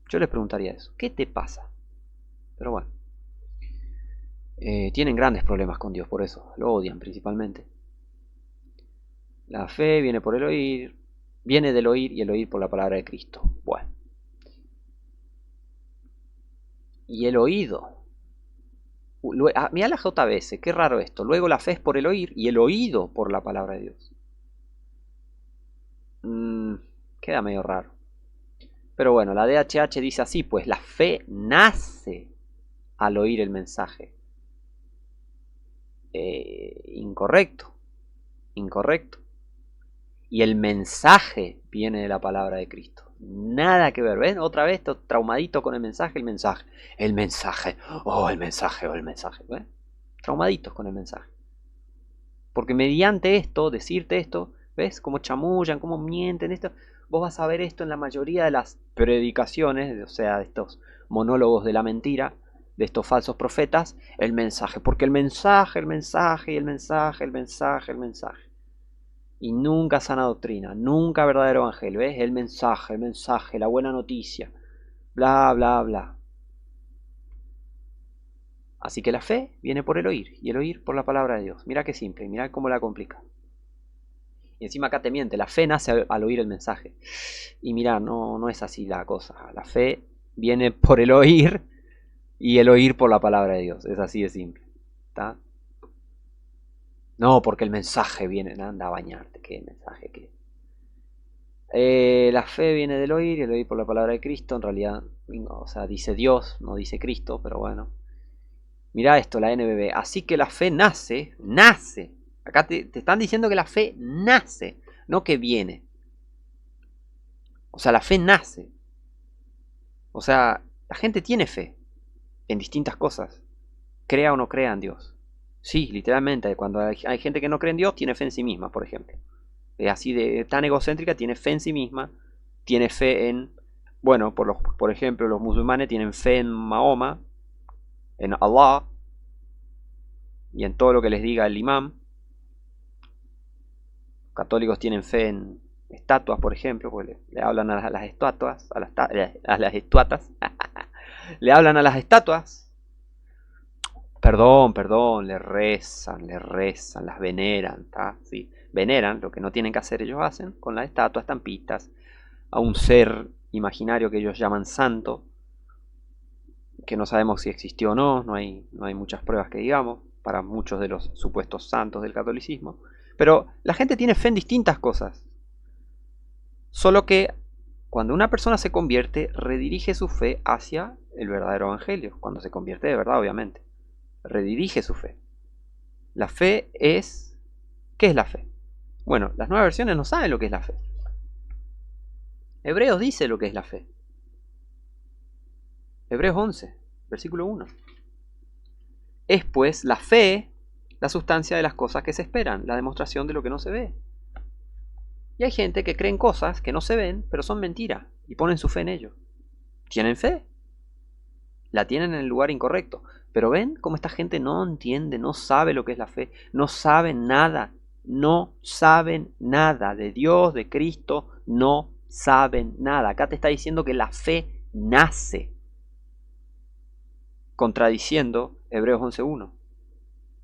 Yo les preguntaría eso. ¿Qué te pasa? Pero bueno. Tienen grandes problemas con Dios, por eso. Lo odian principalmente. La fe viene por el oír. Viene del oír y el oír por la palabra de Cristo. Bueno. Y el oído. Mirá la JBS, qué raro esto. Luego la fe es por el oír y el oído por la palabra de Dios. Queda medio raro. Pero bueno, la DHH dice así, pues la fe nace al oír el mensaje. Incorrecto. Y el mensaje viene de la palabra de Cristo. Nada que ver, ¿ven? Otra vez, traumadito con el mensaje. El mensaje. ¿Ven? Traumaditos con el mensaje. Porque mediante esto, decirte esto, ¿ves? Cómo chamullan, cómo mienten esto. Vos vas a ver esto en la mayoría de las predicaciones, o sea, de estos monólogos de la mentira, de estos falsos profetas, el mensaje. Porque el mensaje. Y nunca sana doctrina, nunca verdadero evangelio. ¿Ves? El mensaje, la buena noticia. Bla, bla, bla. Así que la fe viene por el oír, y el oír por la palabra de Dios. Mira qué simple, mira cómo la complica. Y encima acá te miente, la fe nace al oír el mensaje. Y mira, no es así la cosa. La fe viene por el oír y el oír por la palabra de Dios. Es así de simple. ¿Está? No, porque el mensaje viene, anda a bañarte, ¿qué mensaje? ¿Qué? La fe viene del oír y el oír por la palabra de Cristo. En realidad, o sea, dice Dios, no dice Cristo, pero bueno. Mirá esto, la NBB. Así que la fe nace. Acá te están diciendo que la fe nace, no que viene. O sea, la fe nace. O sea, la gente tiene fe en distintas cosas. Crea o no crea en Dios. Sí, literalmente, cuando hay gente que no cree en Dios, tiene fe en sí misma, por ejemplo. Así de tan egocéntrica, tiene fe en sí misma, tiene fe en, bueno, por ejemplo, los musulmanes tienen fe en Mahoma, en Allah, y en todo lo que les diga el imam. Católicos tienen fe en estatuas, por ejemplo, porque le hablan a las estatuas, a las estatuas, le hablan a las estatuas. Perdón, le rezan, las veneran, ¿tá? Sí, veneran, lo que no tienen que hacer ellos hacen, con las estatuas, estampitas, a un ser imaginario que ellos llaman santo, que no sabemos si existió o no, no hay muchas pruebas que digamos, para muchos de los supuestos santos del catolicismo. Pero la gente tiene fe en distintas cosas. Solo que cuando una persona se convierte, redirige su fe hacia el verdadero evangelio. Cuando se convierte de verdad, obviamente. Redirige su fe. La fe es... ¿Qué es la fe? Bueno, las nuevas versiones no saben lo que es la fe. Hebreos dice lo que es la fe. Hebreos 11, versículo 1. Es pues la fe, la sustancia de las cosas que se esperan, la demostración de lo que no se ve. Y hay gente que cree en cosas que no se ven, pero son mentiras, y ponen su fe en ello. ¿Tienen fe? La tienen en el lugar incorrecto. Pero ven cómo esta gente no entiende, no sabe lo que es la fe, no saben nada, no saben nada de Dios, de Cristo, no saben nada. Acá te está diciendo que la fe nace, contradiciendo Hebreos 11.1.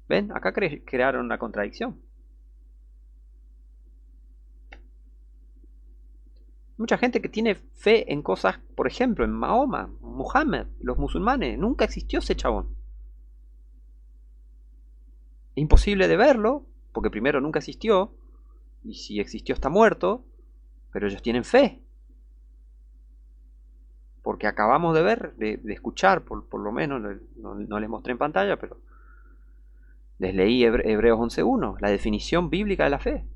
¿Ven? Acá crearon una contradicción. Mucha gente que tiene fe en cosas, por ejemplo, en Mahoma, Muhammad, los musulmanes. Nunca existió ese chabón. Es imposible de verlo, porque primero nunca existió, y si existió está muerto, pero ellos tienen fe. Porque acabamos de ver, de escuchar, por lo menos, no les mostré en pantalla, pero les leí Hebreos 11.1, la definición bíblica de la fe.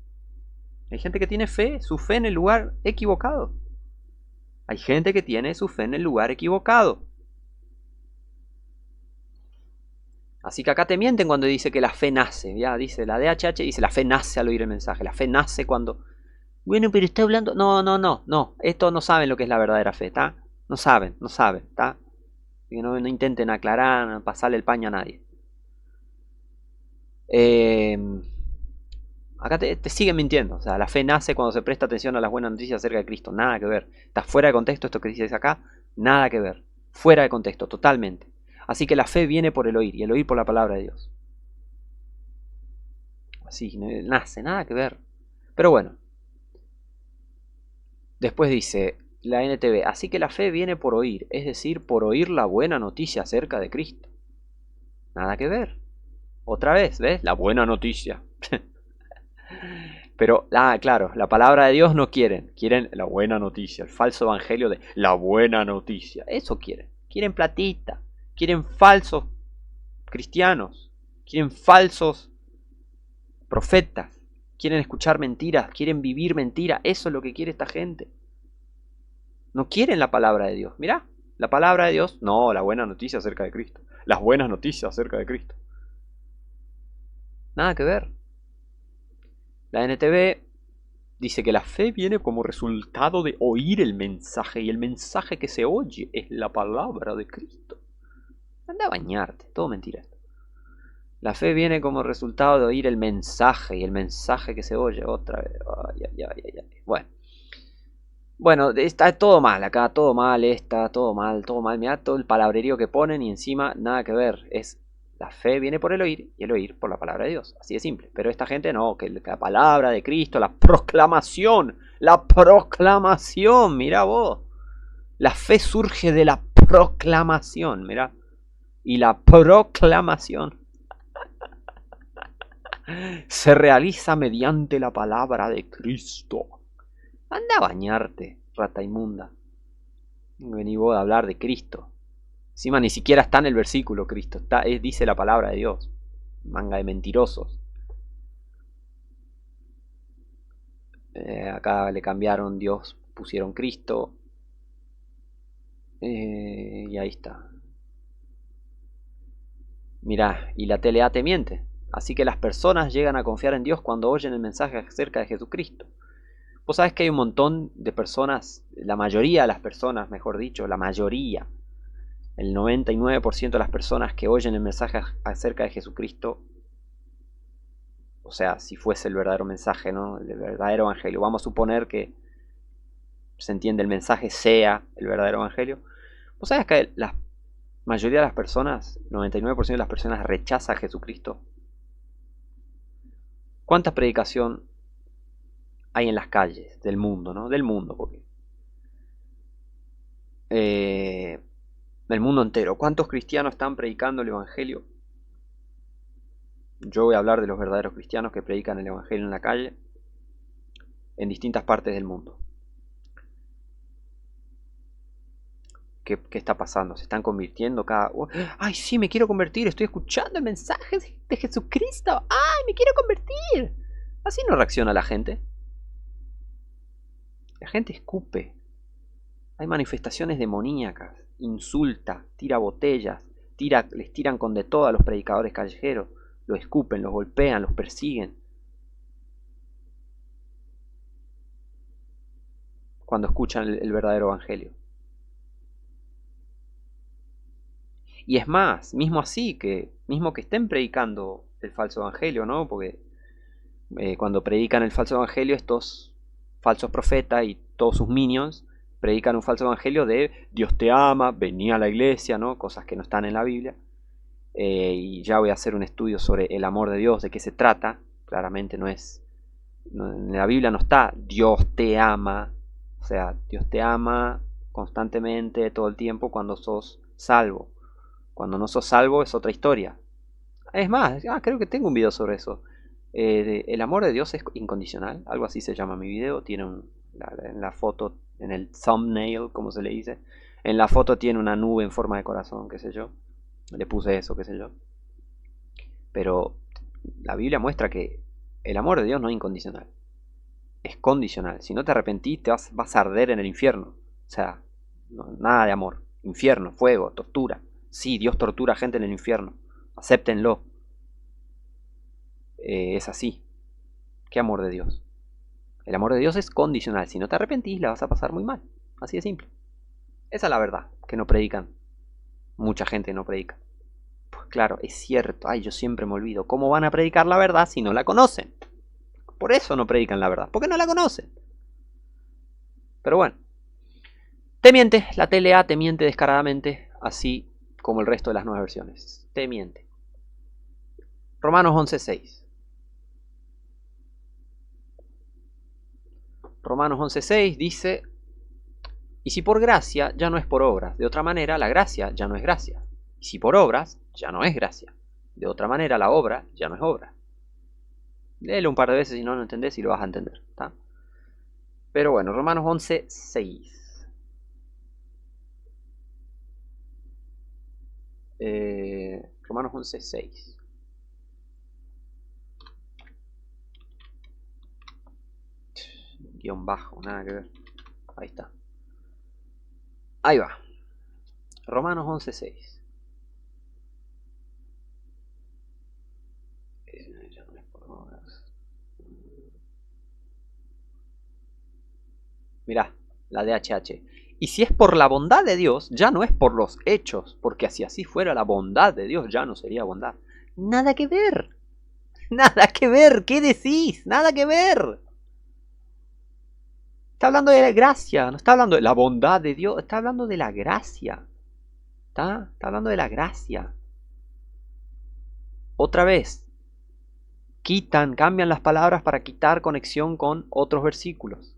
Hay gente que tiene fe, su fe en el lugar equivocado. Hay gente que tiene su fe en el lugar equivocado. Así que acá te mienten cuando dice que la fe nace. Ya dice la DHH, dice la fe nace al oír el mensaje. La fe nace cuando... Bueno, pero está hablando... No. Esto no saben lo que es la verdadera fe, ¿está? No saben, ¿está? Que no intenten aclarar, pasarle el paño a nadie. Acá te siguen mintiendo. O sea, la fe nace cuando se presta atención a las buenas noticias acerca de Cristo. Nada que ver. Está fuera de contexto esto que dices acá. Nada que ver. Fuera de contexto, totalmente. Así que la fe viene por el oír, y el oír por la palabra de Dios. Así, nace, nada que ver. Pero bueno. Después dice la NTV, así que la fe viene por oír, es decir, por oír la buena noticia acerca de Cristo. Nada que ver. Otra vez, ¿ves? La buena noticia. Pero, claro, la palabra de Dios no quieren la buena noticia, el falso evangelio de la buena noticia. Eso quieren platita, quieren falsos cristianos, quieren falsos profetas, quieren escuchar mentiras, quieren vivir mentiras. Eso es lo que quiere esta gente. No quieren la palabra de Dios. Mirá, la palabra de Dios, no, la buena noticia acerca de Cristo, las buenas noticias acerca de Cristo. Nada que ver. La NTV dice que la fe viene como resultado de oír el mensaje, y el mensaje que se oye es la palabra de Cristo. Anda a bañarte, todo mentira esto. La fe viene como resultado de oír el mensaje, y el mensaje que se oye otra vez. Bueno, está todo mal acá, todo mal, todo mal. Mirá todo el palabrerío que ponen y encima nada que ver. La fe viene por el oír y el oír por la palabra de Dios. Así de simple. Pero esta gente no, que la palabra de Cristo, la proclamación, mirá vos. La fe surge de la proclamación, mirá. Y la proclamación se realiza mediante la palabra de Cristo. Anda a bañarte, rata inmunda. Vení vos a hablar de Cristo. Encima ni siquiera está en el versículo Cristo, dice la palabra de Dios. Manga de mentirosos. Acá le cambiaron Dios, pusieron Cristo. Y ahí está. Mirá, y la TLA te miente. Así que las personas llegan a confiar en Dios cuando oyen el mensaje acerca de Jesucristo. Vos sabés que hay un montón de personas, la mayoría de las personas, mejor dicho, la mayoría, el 99% de las personas que oyen el mensaje acerca de Jesucristo, o sea, si fuese el verdadero mensaje, ¿no? El verdadero evangelio, vamos a suponer que se entiende el mensaje sea el verdadero evangelio. Vos sabés que la mayoría de las personas, 99% de las personas rechaza a Jesucristo. ¿Cuánta predicación hay en las calles del mundo, ¿no? Del mundo, porque el mundo entero. ¿Cuántos cristianos están predicando el Evangelio? Yo voy a hablar de los verdaderos cristianos que predican el Evangelio en la calle, en distintas partes del mundo. ¿Qué está pasando? ¿Se están convirtiendo cada... ¡Ay, sí, me quiero convertir! Estoy escuchando el mensaje de Jesucristo. ¡Ay, me quiero convertir! Así no reacciona la gente. La gente escupe. Hay manifestaciones demoníacas, insulta, tira botellas, les tiran con de todo a los predicadores callejeros, los escupen, los golpean, los persiguen. Cuando escuchan el verdadero evangelio. Y es más, mismo así, mismo que estén predicando el falso evangelio, ¿no? Porque cuando predican el falso evangelio, estos falsos profetas y todos sus minions predican un falso evangelio de Dios te ama, vení a la iglesia, ¿no? Cosas que no están en la Biblia. Y ya voy a hacer un estudio sobre el amor de Dios, de qué se trata. Claramente en la Biblia no está Dios te ama. O sea, Dios te ama constantemente, todo el tiempo, cuando sos salvo. Cuando no sos salvo es otra historia. Es más, creo que tengo un video sobre eso. El amor de Dios es incondicional, algo así se llama mi video. Tiene en la foto, en el thumbnail, como se le dice, en la foto tiene una nube en forma de corazón, qué sé yo. Le puse eso, qué sé yo. Pero la Biblia muestra que el amor de Dios no es incondicional, es condicional. Si no te arrepentís, vas a arder en el infierno. O sea, nada de amor. Infierno, fuego, tortura. Sí, Dios tortura a gente en el infierno. Acéptenlo. Es así. ¿Qué amor de Dios? El amor de Dios es condicional. Si no te arrepentís, la vas a pasar muy mal. Así de simple. Esa es la verdad, que no predican. Mucha gente no predica. Pues claro, es cierto. Ay, yo siempre me olvido. ¿Cómo van a predicar la verdad si no la conocen? Por eso no predican la verdad, porque no la conocen. Pero bueno. Te miente, la TLA te miente descaradamente, así como el resto de las nuevas versiones. Te miente. Romanos 11.6. Romanos 11.6 dice: y si por gracia, ya no es por obras. De otra manera, la gracia ya no es gracia. Y si por obras, ya no es gracia. De otra manera, la obra ya no es obra. Léelo un par de veces si no lo entendés y lo vas a entender, ¿tá? Pero bueno, Romanos 11.6. Romanos 11.6. Guión bajo, nada que ver. Ahí está. Ahí va. Romanos 11.6. Mirá, la de HH. Y si es por la bondad de Dios, ya no es por los hechos, porque si así fuera la bondad de Dios, ya no sería bondad. Nada que ver. Nada que ver. ¿Qué decís? Nada que ver. Está hablando de la gracia, no está hablando de la bondad de Dios, está hablando de la gracia. Está hablando de la gracia. Otra vez, cambian las palabras para quitar conexión con otros versículos.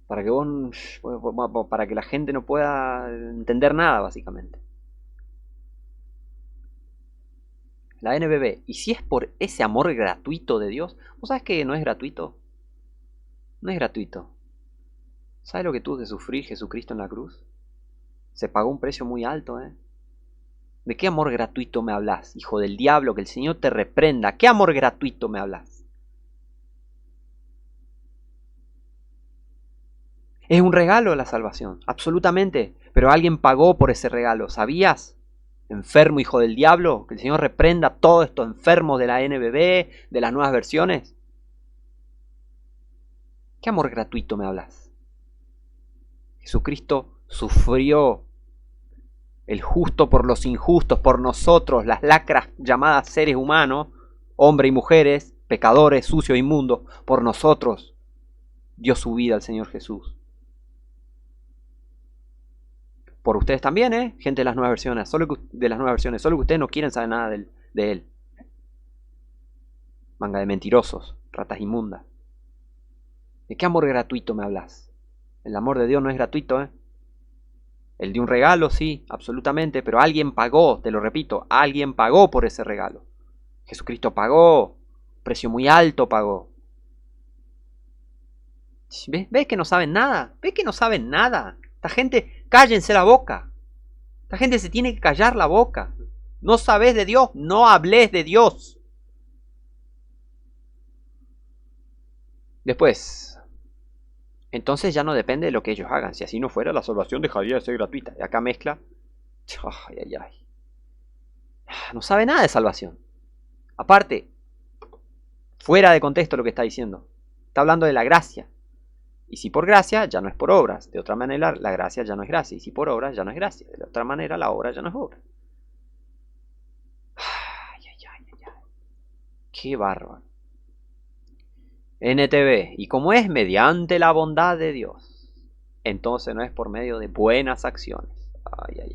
Para que la gente no pueda entender nada, básicamente. La NBB. ¿Y si es por ese amor gratuito de Dios? ¿Vos sabés que no es gratuito? No es gratuito. ¿Sabes lo que tuvo que sufrir Jesucristo en la cruz? Se pagó un precio muy alto, ¿eh? ¿De qué amor gratuito me hablas, hijo del diablo? Que el Señor te reprenda. ¿Qué amor gratuito me hablas? Es un regalo la salvación, absolutamente. Pero alguien pagó por ese regalo, ¿sabías? Enfermo, hijo del diablo, que el Señor reprenda a todos estos enfermos de la NBB, de las nuevas versiones. ¿Qué amor gratuito me hablas? Jesucristo sufrió, el justo por los injustos, por nosotros, las lacras llamadas seres humanos, hombres y mujeres, pecadores, sucios, inmundos, por nosotros dio su vida al Señor Jesús. Por ustedes también, gente de las nuevas versiones, solo que ustedes no quieren saber nada de él. Manga de mentirosos, ratas inmundas. ¿De qué amor gratuito me hablas? El amor de Dios no es gratuito, ¿eh? El de un regalo, sí, absolutamente, pero alguien pagó, te lo repito, alguien pagó por ese regalo. Jesucristo pagó, precio muy alto pagó. ¿Ves que no saben nada? ¿Ves que no saben nada? Esta gente, cállense la boca. Esta gente se tiene que callar la boca. No sabes de Dios, no hables de Dios. Después, entonces ya no depende de lo que ellos hagan. Si así no fuera, la salvación dejaría de ser gratuita. Y acá mezcla. Ay, ay, ay. No sabe nada de salvación. Aparte, fuera de contexto lo que está diciendo. Está hablando de la gracia. Y si por gracia, ya no es por obras. De otra manera, la gracia ya no es gracia. Y si por obras, ya no es gracia. De otra manera, la obra ya no es obra. Ay, ay, ay, ay, ay. Qué bárbaro. NTV. Y como es mediante la bondad de Dios, entonces no es por medio de buenas acciones. Ay, ay,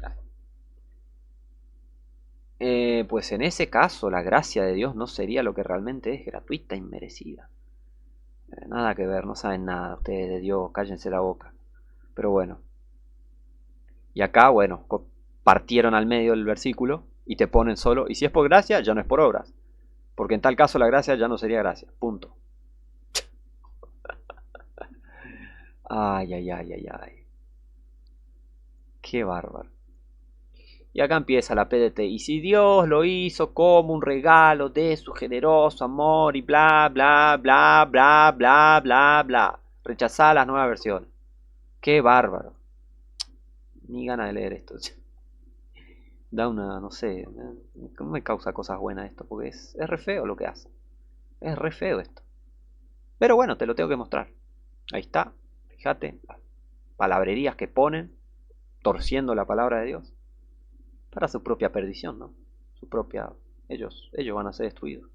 ay. Pues en ese caso la gracia de Dios no sería lo que realmente es, gratuita e inmerecida. Nada que ver, no saben nada ustedes de Dios, cállense la boca. Pero bueno. Y acá, bueno, partieron al medio el versículo y te ponen solo, y si es por gracia, ya no es por obras. Porque en tal caso la gracia ya no sería gracia. Punto. Ay, ay, ay, ay, ay. Qué bárbaro. Y acá empieza la PDT. Y si Dios lo hizo como un regalo de su generoso amor y bla, bla, bla, bla, bla, bla, bla. Rechazá las nuevas versiones. Qué bárbaro. Ni ganas de leer esto. Da una, no sé, ¿cómo me causa cosas buenas esto? Porque es re feo lo que hace. Es re feo esto. Pero bueno, te lo tengo que mostrar. Ahí está. Fíjate, las palabrerías que ponen, torciendo la palabra de Dios. Para su propia perdición, ¿no? Su propia... Ellos van a ser destruidos.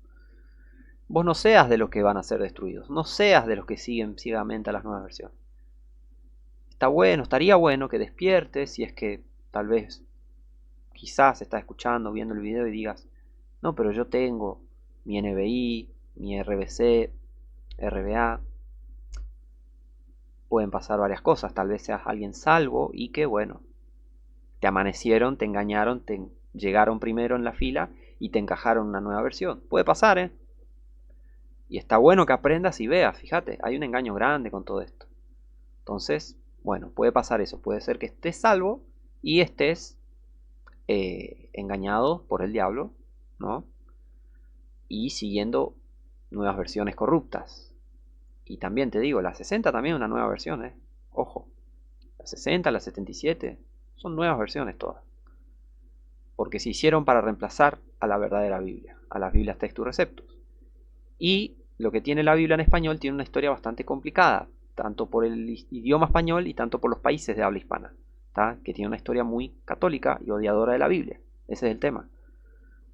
Vos no seas de los que van a ser destruidos. No seas de los que siguen ciegamente a las nuevas versiones. Está bueno, estaría bueno que despiertes si es que tal vez quizás estás escuchando, viendo el video y digas, no, pero yo tengo mi NBI, mi RBC, RBA. Pueden pasar varias cosas. Tal vez seas alguien salvo y que, bueno, te amanecieron, te engañaron, te llegaron primero en la fila y te encajaron una nueva versión. Puede pasar, ¿eh? Y está bueno que aprendas y veas, fíjate, hay un engaño grande con todo esto. Entonces, bueno, puede pasar eso. Puede ser que estés salvo y estés engañado por el diablo, ¿no? Y siguiendo nuevas versiones corruptas. Y también te digo, la 60 también es una nueva versión, ¿eh? Ojo, la 60, la 77, son nuevas versiones todas. Porque se hicieron para reemplazar a la verdadera Biblia, a las Biblias Textus Receptus. Y lo que tiene la Biblia en español tiene una historia bastante complicada, tanto por el idioma español y tanto por los países de habla hispana, ¿tá? Que tiene una historia muy católica y odiadora de la Biblia. Ese es el tema.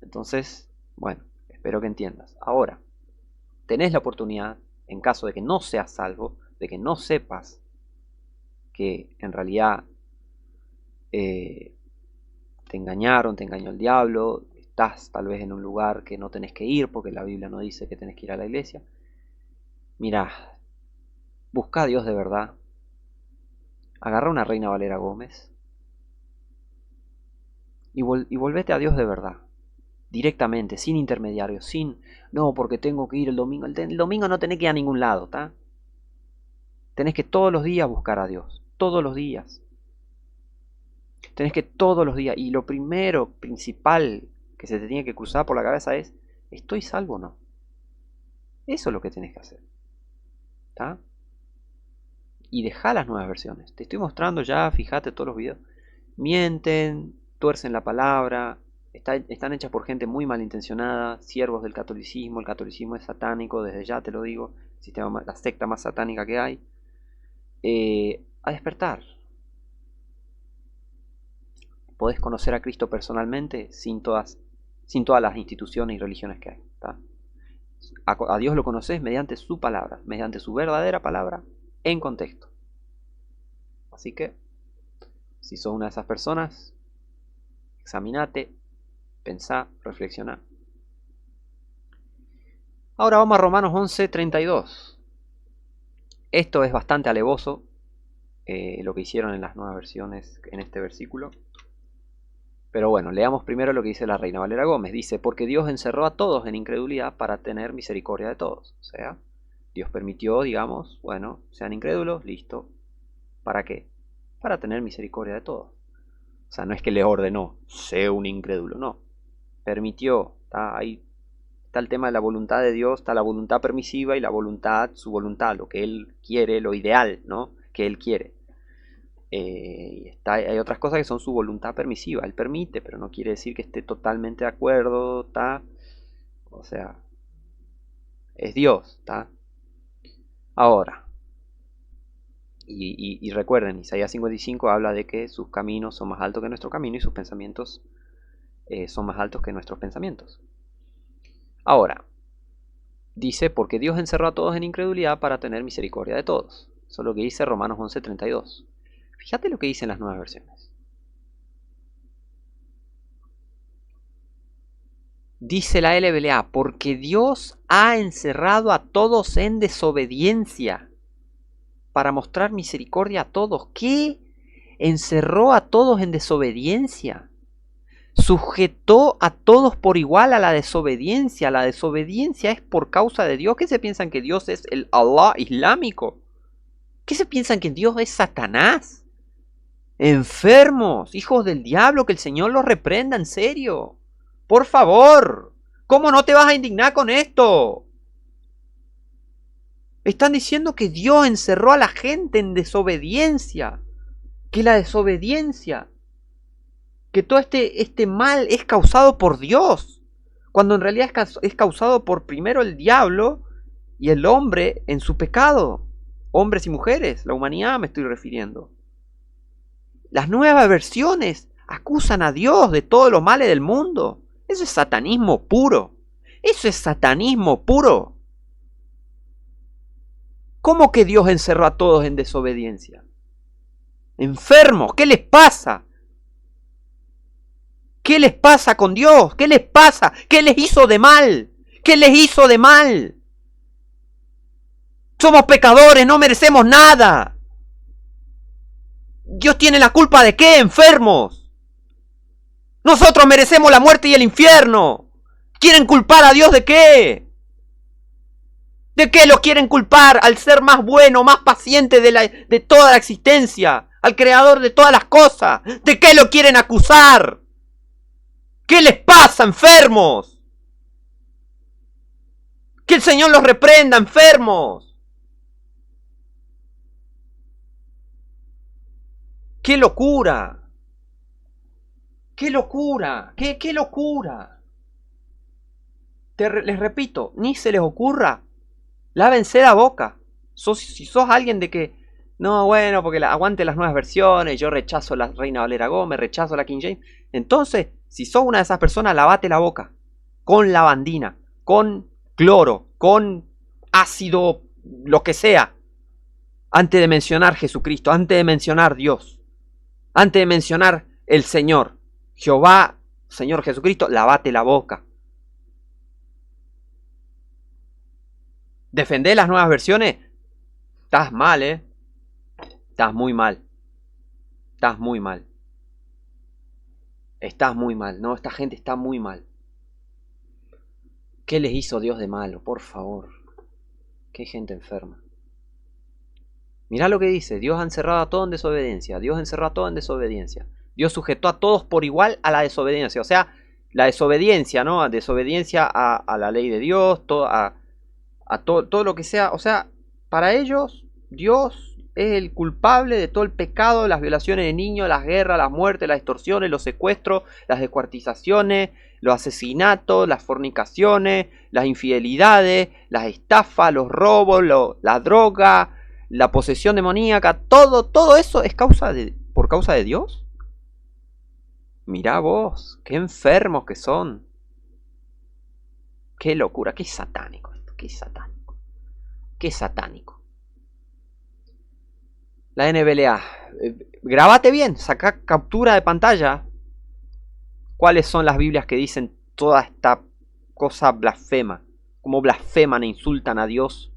Entonces, bueno, espero que entiendas. Ahora, tenés la oportunidad, en caso de que no seas salvo, de que no sepas que en realidad te engañaron, te engañó el diablo, estás tal vez en un lugar que no tenés que ir porque la Biblia no dice que tenés que ir a la iglesia. Mira, busca a Dios de verdad. Agarra una Reina Valera Gómez y volvete a Dios de verdad. Directamente, sin intermediarios, sin... No, porque tengo que ir el domingo. El domingo no tenés que ir a ningún lado, ¿está? Tenés que todos los días buscar a Dios. Todos los días. Tenés que todos los días. Y lo primero, principal, que se te tiene que cruzar por la cabeza es, ¿estoy salvo o no? Eso es lo que tenés que hacer. ¿Está? Y dejá las nuevas versiones. Te estoy mostrando ya, fíjate todos los videos. Mienten, tuercen la palabra, están hechas por gente muy malintencionada, siervos del catolicismo. El catolicismo es satánico, desde ya te lo digo, la secta más satánica que hay. A despertar. Podés conocer a Cristo personalmente sin todas las instituciones y religiones que hay. ¿Tá? A Dios lo conoces mediante su palabra, mediante su verdadera palabra, en contexto. Así que, si sos una de esas personas, examinate, pensá, reflexiona. Ahora vamos a Romanos 11:32. Esto es bastante alevoso, lo que hicieron en las nuevas versiones en este versículo. Pero bueno, leamos primero lo que dice la Reina Valera Gómez. Dice, porque Dios encerró a todos en incredulidad para tener misericordia de todos. O sea, Dios permitió, digamos, bueno, sean incrédulos, listo. ¿Para qué? Para tener misericordia de todos. O sea, no es que le ordenó, sé un incrédulo, no. Permitió, ahí está el tema de la voluntad de Dios, está la voluntad permisiva y la voluntad, su voluntad, lo que Él quiere, lo ideal, ¿no? Que Él quiere. Hay otras cosas que son su voluntad permisiva, Él permite, pero no quiere decir que esté totalmente de acuerdo, ¿tá? O sea, es Dios, ¿tá? Ahora, y recuerden, Isaías 55 habla de que sus caminos son más altos que nuestro camino y sus pensamientos son más altos que nuestros pensamientos. Ahora, dice, porque Dios encerró a todos en incredulidad para tener misericordia de todos. Eso es lo que dice Romanos 11:32. Fíjate lo que dicen las nuevas versiones. Dice la LBLA, porque Dios ha encerrado a todos en desobediencia para mostrar misericordia a todos. ¿Qué? Encerró a todos en desobediencia. Sujetó a todos por igual a la desobediencia. La desobediencia es por causa de Dios. ¿Qué se piensan que Dios es el Allah islámico? ¿Qué se piensan que Dios es Satanás? Enfermos, hijos del diablo, que el Señor los reprenda, en serio. Por favor, ¿cómo no te vas a indignar con esto? Están diciendo que Dios encerró a la gente en desobediencia. Que la desobediencia, que todo este mal es causado por Dios. Cuando en realidad es causado por primero el diablo y el hombre en su pecado. Hombres y mujeres, la humanidad me estoy refiriendo. Las nuevas versiones acusan a Dios de todos los males del mundo. Eso es satanismo puro. Eso es satanismo puro. ¿Cómo que Dios encerró a todos en desobediencia? Enfermos, ¿qué les pasa? ¿Qué les pasa con Dios? ¿Qué les pasa? ¿Qué les hizo de mal? ¿Qué les hizo de mal? Somos pecadores, no merecemos nada. ¿Dios tiene la culpa de qué, enfermos? Nosotros merecemos la muerte y el infierno. ¿Quieren culpar a Dios de qué? ¿De qué lo quieren culpar al ser más bueno, más paciente de toda la existencia? Al creador de todas las cosas. ¿De qué lo quieren acusar? ¿Qué les pasa, enfermos? Que el Señor los reprenda, enfermos. ¡Qué locura! ¡Qué locura! ¡Qué locura! Les repito, ni se les ocurra. Lávense la boca. Si sos alguien de que, no, bueno, porque aguante las nuevas versiones, yo rechazo la Reina Valera Gómez, rechazo la King James. Entonces, si sos una de esas personas, lavate la boca. Con lavandina, con cloro, con ácido, lo que sea. Antes de mencionar Jesucristo, antes de mencionar Dios. Antes de mencionar el Señor, Jehová, Señor Jesucristo, lavate la boca. ¿Defendés las nuevas versiones? Estás mal, ¿eh? Estás muy mal. Estás muy mal. Estás muy mal. No, esta gente está muy mal. ¿Qué les hizo Dios de malo? Por favor. Qué gente enferma. Mirá lo que dice, Dios ha encerrado a todo en desobediencia, Dios encerró a todo en desobediencia. Dios sujetó a todos por igual a la desobediencia, o sea, la desobediencia, ¿no? Desobediencia a la ley de Dios, todo lo que sea, o sea, para ellos Dios es el culpable de todo el pecado, las violaciones de niños, las guerras, las muertes, las extorsiones, los secuestros, las descuartizaciones, los asesinatos, las fornicaciones, las infidelidades, las estafas, los robos, la droga, la posesión demoníaca, todo eso es por causa de Dios. Mirá vos, qué enfermos que son. Qué locura, qué satánico esto, qué satánico. Qué satánico. La NBLA, grabate bien, saca captura de pantalla. ¿Cuáles son las Biblias que dicen toda esta cosa blasfema? Cómo blasfeman e insultan a Dios.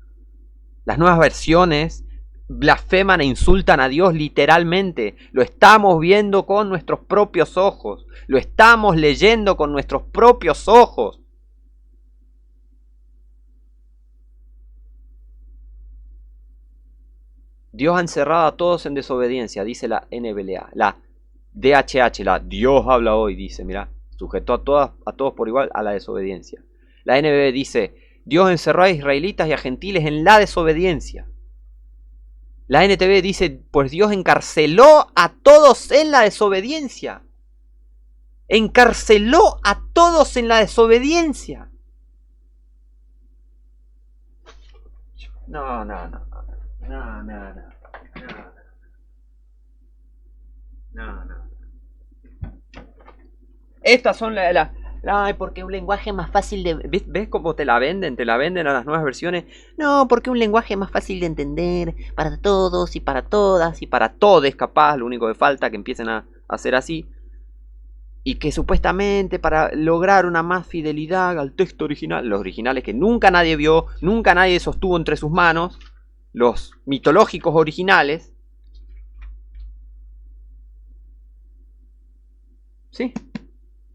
Las nuevas versiones blasfeman e insultan a Dios literalmente. Lo estamos viendo con nuestros propios ojos. Lo estamos leyendo con nuestros propios ojos. Dios ha encerrado a todos en desobediencia, dice la NBLA. La DHH, la Dios habla hoy, dice, mira, sujetó a todos por igual a la desobediencia. La NBB dice, Dios encerró a israelitas y a gentiles en la desobediencia. La NTV dice, pues Dios encarceló a todos en la desobediencia. Encarceló a todos en la desobediencia. No. Estas son ay, porque un lenguaje más fácil de... ¿Ves cómo te la venden? Te la venden a las nuevas versiones. No, porque un lenguaje más fácil de entender para todos y para todas y para todes, capaz. Lo único que falta que empiecen a hacer así. Y que supuestamente para lograr una más fidelidad al texto original, los originales que nunca nadie vio, nunca nadie sostuvo entre sus manos, los mitológicos originales. ¿Sí?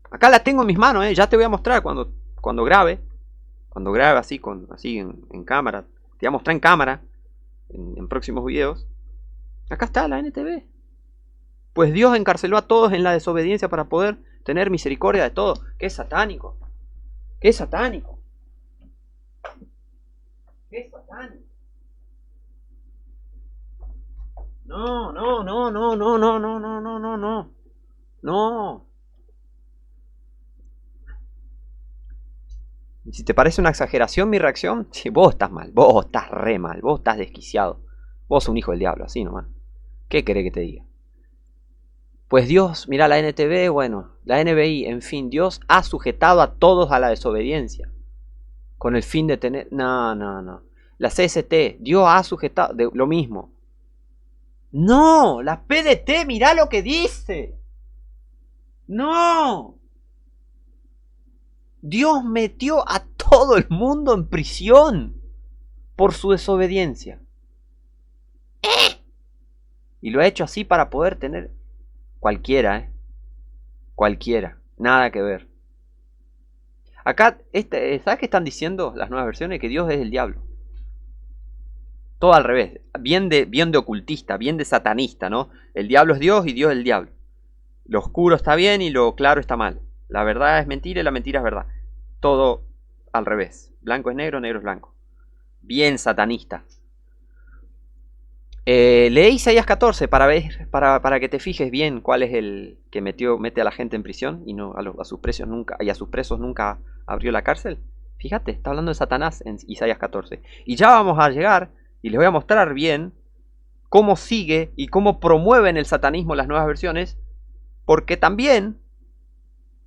Acá la tengo en mis manos, ya te voy a mostrar cuando grabe. Cuando grabe así, en cámara. Te voy a mostrar en cámara. En próximos videos. Acá está la NTV. Pues Dios encarceló a todos en la desobediencia para poder tener misericordia de todos. ¡Qué satánico! ¡Qué satánico! ¡Qué satánico! No. No. Si te parece una exageración mi reacción, sí, vos estás mal, vos estás re mal, vos estás desquiciado. Vos sos un hijo del diablo, así nomás. ¿Qué querés que te diga? Pues Dios, mira la NTV, bueno, la NBI, en fin, Dios ha sujetado a todos a la desobediencia. Con el fin de tener... No. La CST, Dios ha sujetado... lo mismo. No, la PDT, mira lo que dice. No. Dios metió a todo el mundo en prisión por su desobediencia. Y lo ha hecho así para poder tener... Cualquiera, Cualquiera. Nada que ver. Acá, ¿sabes qué están diciendo las nuevas versiones? Que Dios es el diablo. Todo al revés. Bien de ocultista, bien de satanista, ¿no? El diablo es Dios y Dios es el diablo. Lo oscuro está bien y lo claro está mal. La verdad es mentira y la mentira es verdad. Todo al revés. Blanco es negro, negro es blanco. Bien satanista. Lee Isaías 14 para que te fijes bien cuál es el que mete a la gente en prisión y no a sus presos nunca abrió la cárcel. Fíjate, está hablando de Satanás en Isaías 14. Y ya vamos a llegar y les voy a mostrar bien cómo sigue y cómo promueven el satanismo las nuevas versiones, porque también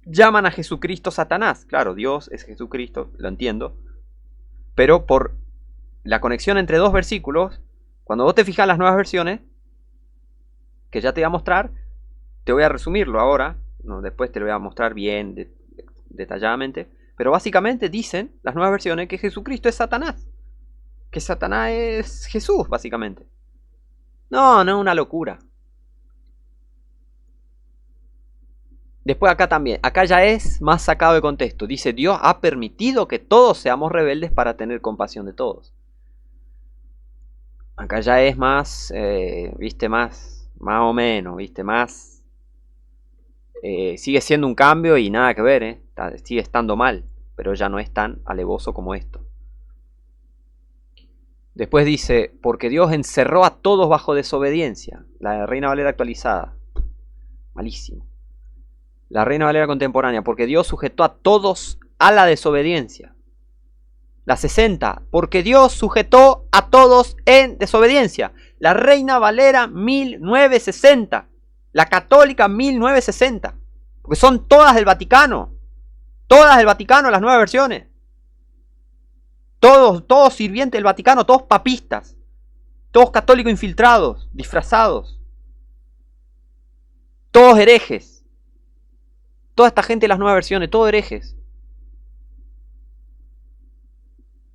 llaman a Jesucristo Satanás. Claro, Dios es Jesucristo, lo entiendo, pero por la conexión entre dos versículos, cuando vos te fijas en las nuevas versiones, que ya te voy a mostrar, te voy a resumirlo ahora, no, después te lo voy a mostrar bien detalladamente, pero básicamente dicen las nuevas versiones que Jesucristo es Satanás, que Satanás es Jesús, básicamente. No es una locura. Después acá también, acá ya es más sacado de contexto, dice Dios ha permitido que todos seamos rebeldes para tener compasión de todos. Acá ya es más, viste, más o menos, viste, más... sigue siendo un cambio y nada que ver, sigue estando mal, pero ya no es tan alevoso como esto. Después dice, porque Dios encerró a todos bajo desobediencia. La Reina Valera actualizada. Malísimo. La Reina Valera contemporánea, porque Dios sujetó a todos a la desobediencia. La 60, porque Dios sujetó a todos en desobediencia. La Reina Valera 1960. La Católica 1960. Porque son todas del Vaticano. Todas del Vaticano, las nuevas versiones. Todos sirvientes del Vaticano, todos papistas. Todos católicos infiltrados, disfrazados. Todos herejes. Toda esta gente de las nuevas versiones, todos herejes.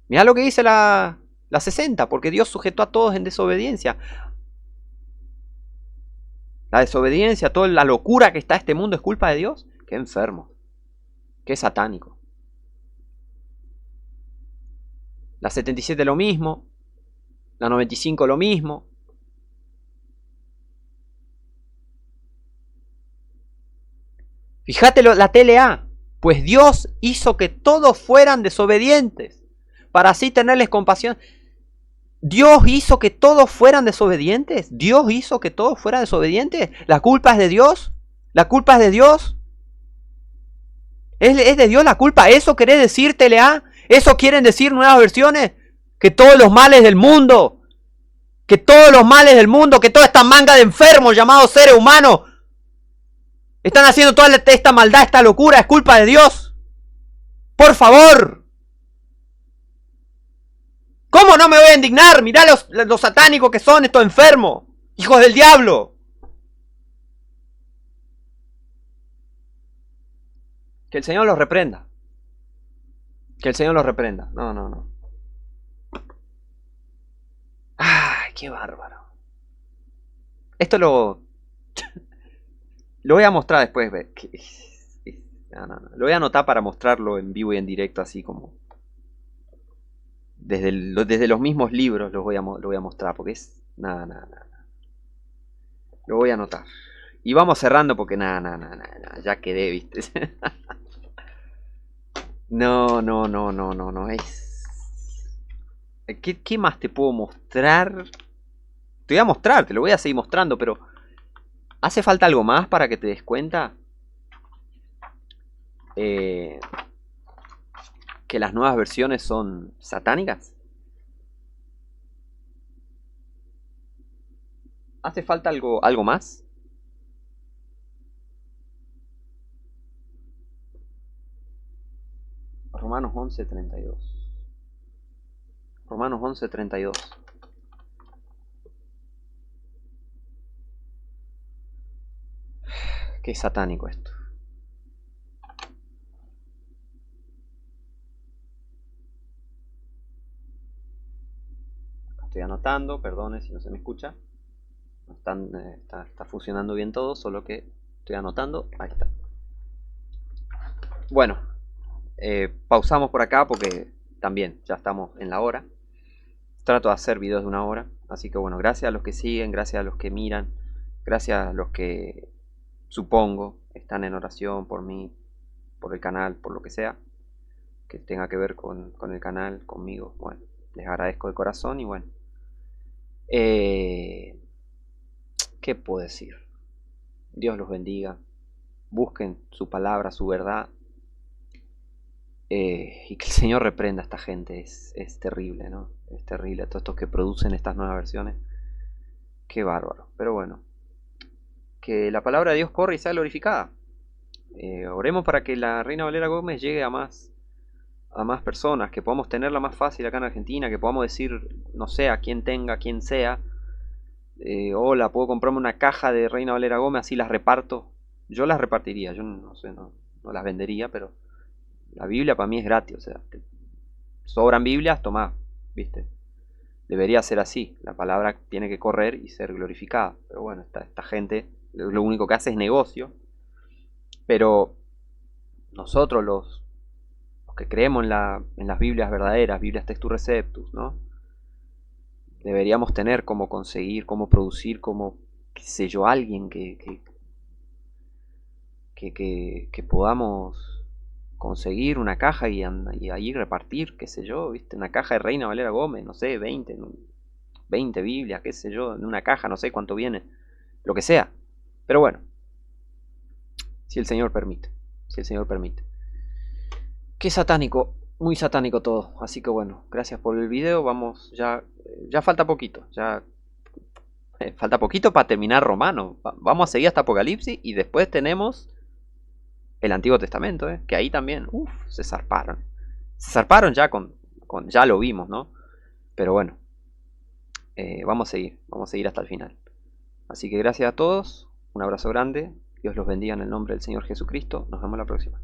Mirá lo que dice la La 60, porque Dios sujetó a todos en desobediencia. La desobediencia, toda la locura que está este mundo es culpa de Dios. Qué enfermo. Qué satánico. La 77 lo mismo. La 95 lo mismo. Fíjate la TLA. Pues Dios hizo que todos fueran desobedientes, para así tenerles compasión. Dios hizo que todos fueran desobedientes. Dios hizo que todos fueran desobedientes. La culpa es de Dios. La culpa es de Dios. Es de Dios la culpa. ¿Eso querés decir, TLA? ¿Eso quieren decir nuevas versiones? Que todos los males del mundo, que todos los males del mundo, que toda esta manga de enfermos llamados seres humanos están haciendo toda esta maldad, esta locura, es culpa de Dios. Por favor. ¿Cómo no me voy a indignar? Mirá los satánicos que son estos enfermos. Hijos del diablo. Que el Señor los reprenda. Que el Señor los reprenda. No. Ay, qué bárbaro. Esto lo voy a mostrar después. No. Lo voy a anotar para mostrarlo en vivo y en directo, así como desde los mismos libros lo voy a mostrar, porque es nada. Lo voy a anotar. Y vamos cerrando porque nada, ya quedé, ¿viste? No. ¿Qué más te puedo mostrar? Te voy a mostrar, te lo voy a seguir mostrando, pero ¿hace falta algo más para que te des cuenta? Que las nuevas versiones son satánicas. ¿Hace falta algo más? Romanos 11:32. Romanos 11:32. Qué satánico esto. Estoy anotando, perdone si no se me escucha. Está funcionando bien todo, solo que estoy anotando. Ahí está. Bueno, pausamos por acá porque también ya estamos en la hora. Trato de hacer videos de 1 hora. Así que bueno, gracias a los que siguen, gracias a los que miran, gracias a los que supongo están en oración por mí, por el canal, por lo que sea que tenga que ver con el canal, conmigo. Bueno, les agradezco de corazón y bueno. ¿Qué puedo decir? Dios los bendiga. Busquen su palabra, su verdad. Y que el Señor reprenda a esta gente. Es terrible, ¿no? Es terrible. Todos estos que producen estas nuevas versiones. Qué bárbaro. Pero bueno. Que la palabra de Dios corra y sea glorificada. Oremos para que la Reina Valera Gómez llegue a más personas, que podamos tenerla más fácil acá en Argentina, que podamos decir, no sé, a quien tenga, quien sea, hola, puedo comprarme una caja de Reina Valera Gómez, así las reparto. Yo las repartiría, yo no sé, no las vendería, pero la Biblia para mí es gratis, o sea, sobran Biblias, tomá, ¿viste? Debería ser así, la palabra tiene que correr y ser glorificada, pero bueno, esta gente lo único que hace es negocio, pero nosotros los que creemos en las Biblias verdaderas, Biblias Textus Receptus, ¿no? Deberíamos tener cómo conseguir, cómo producir, como, qué sé yo, alguien que podamos conseguir una caja y ahí repartir, qué sé yo, ¿viste? Una caja de Reina Valera Gómez, no sé, 20 Biblias, qué sé yo, en una caja, no sé cuánto viene, lo que sea. Pero bueno, si el Señor permite, si el Señor permite. Qué satánico, muy satánico todo. Así que bueno, gracias por el video. Vamos, ya falta poquito. Falta poquito para terminar Romano. Vamos a seguir hasta Apocalipsis y después tenemos el Antiguo Testamento, que ahí también, se zarparon. Se zarparon ya ya lo vimos, ¿no? Pero bueno, vamos a seguir hasta el final. Así que gracias a todos, un abrazo grande. Dios los bendiga en el nombre del Señor Jesucristo. Nos vemos la próxima.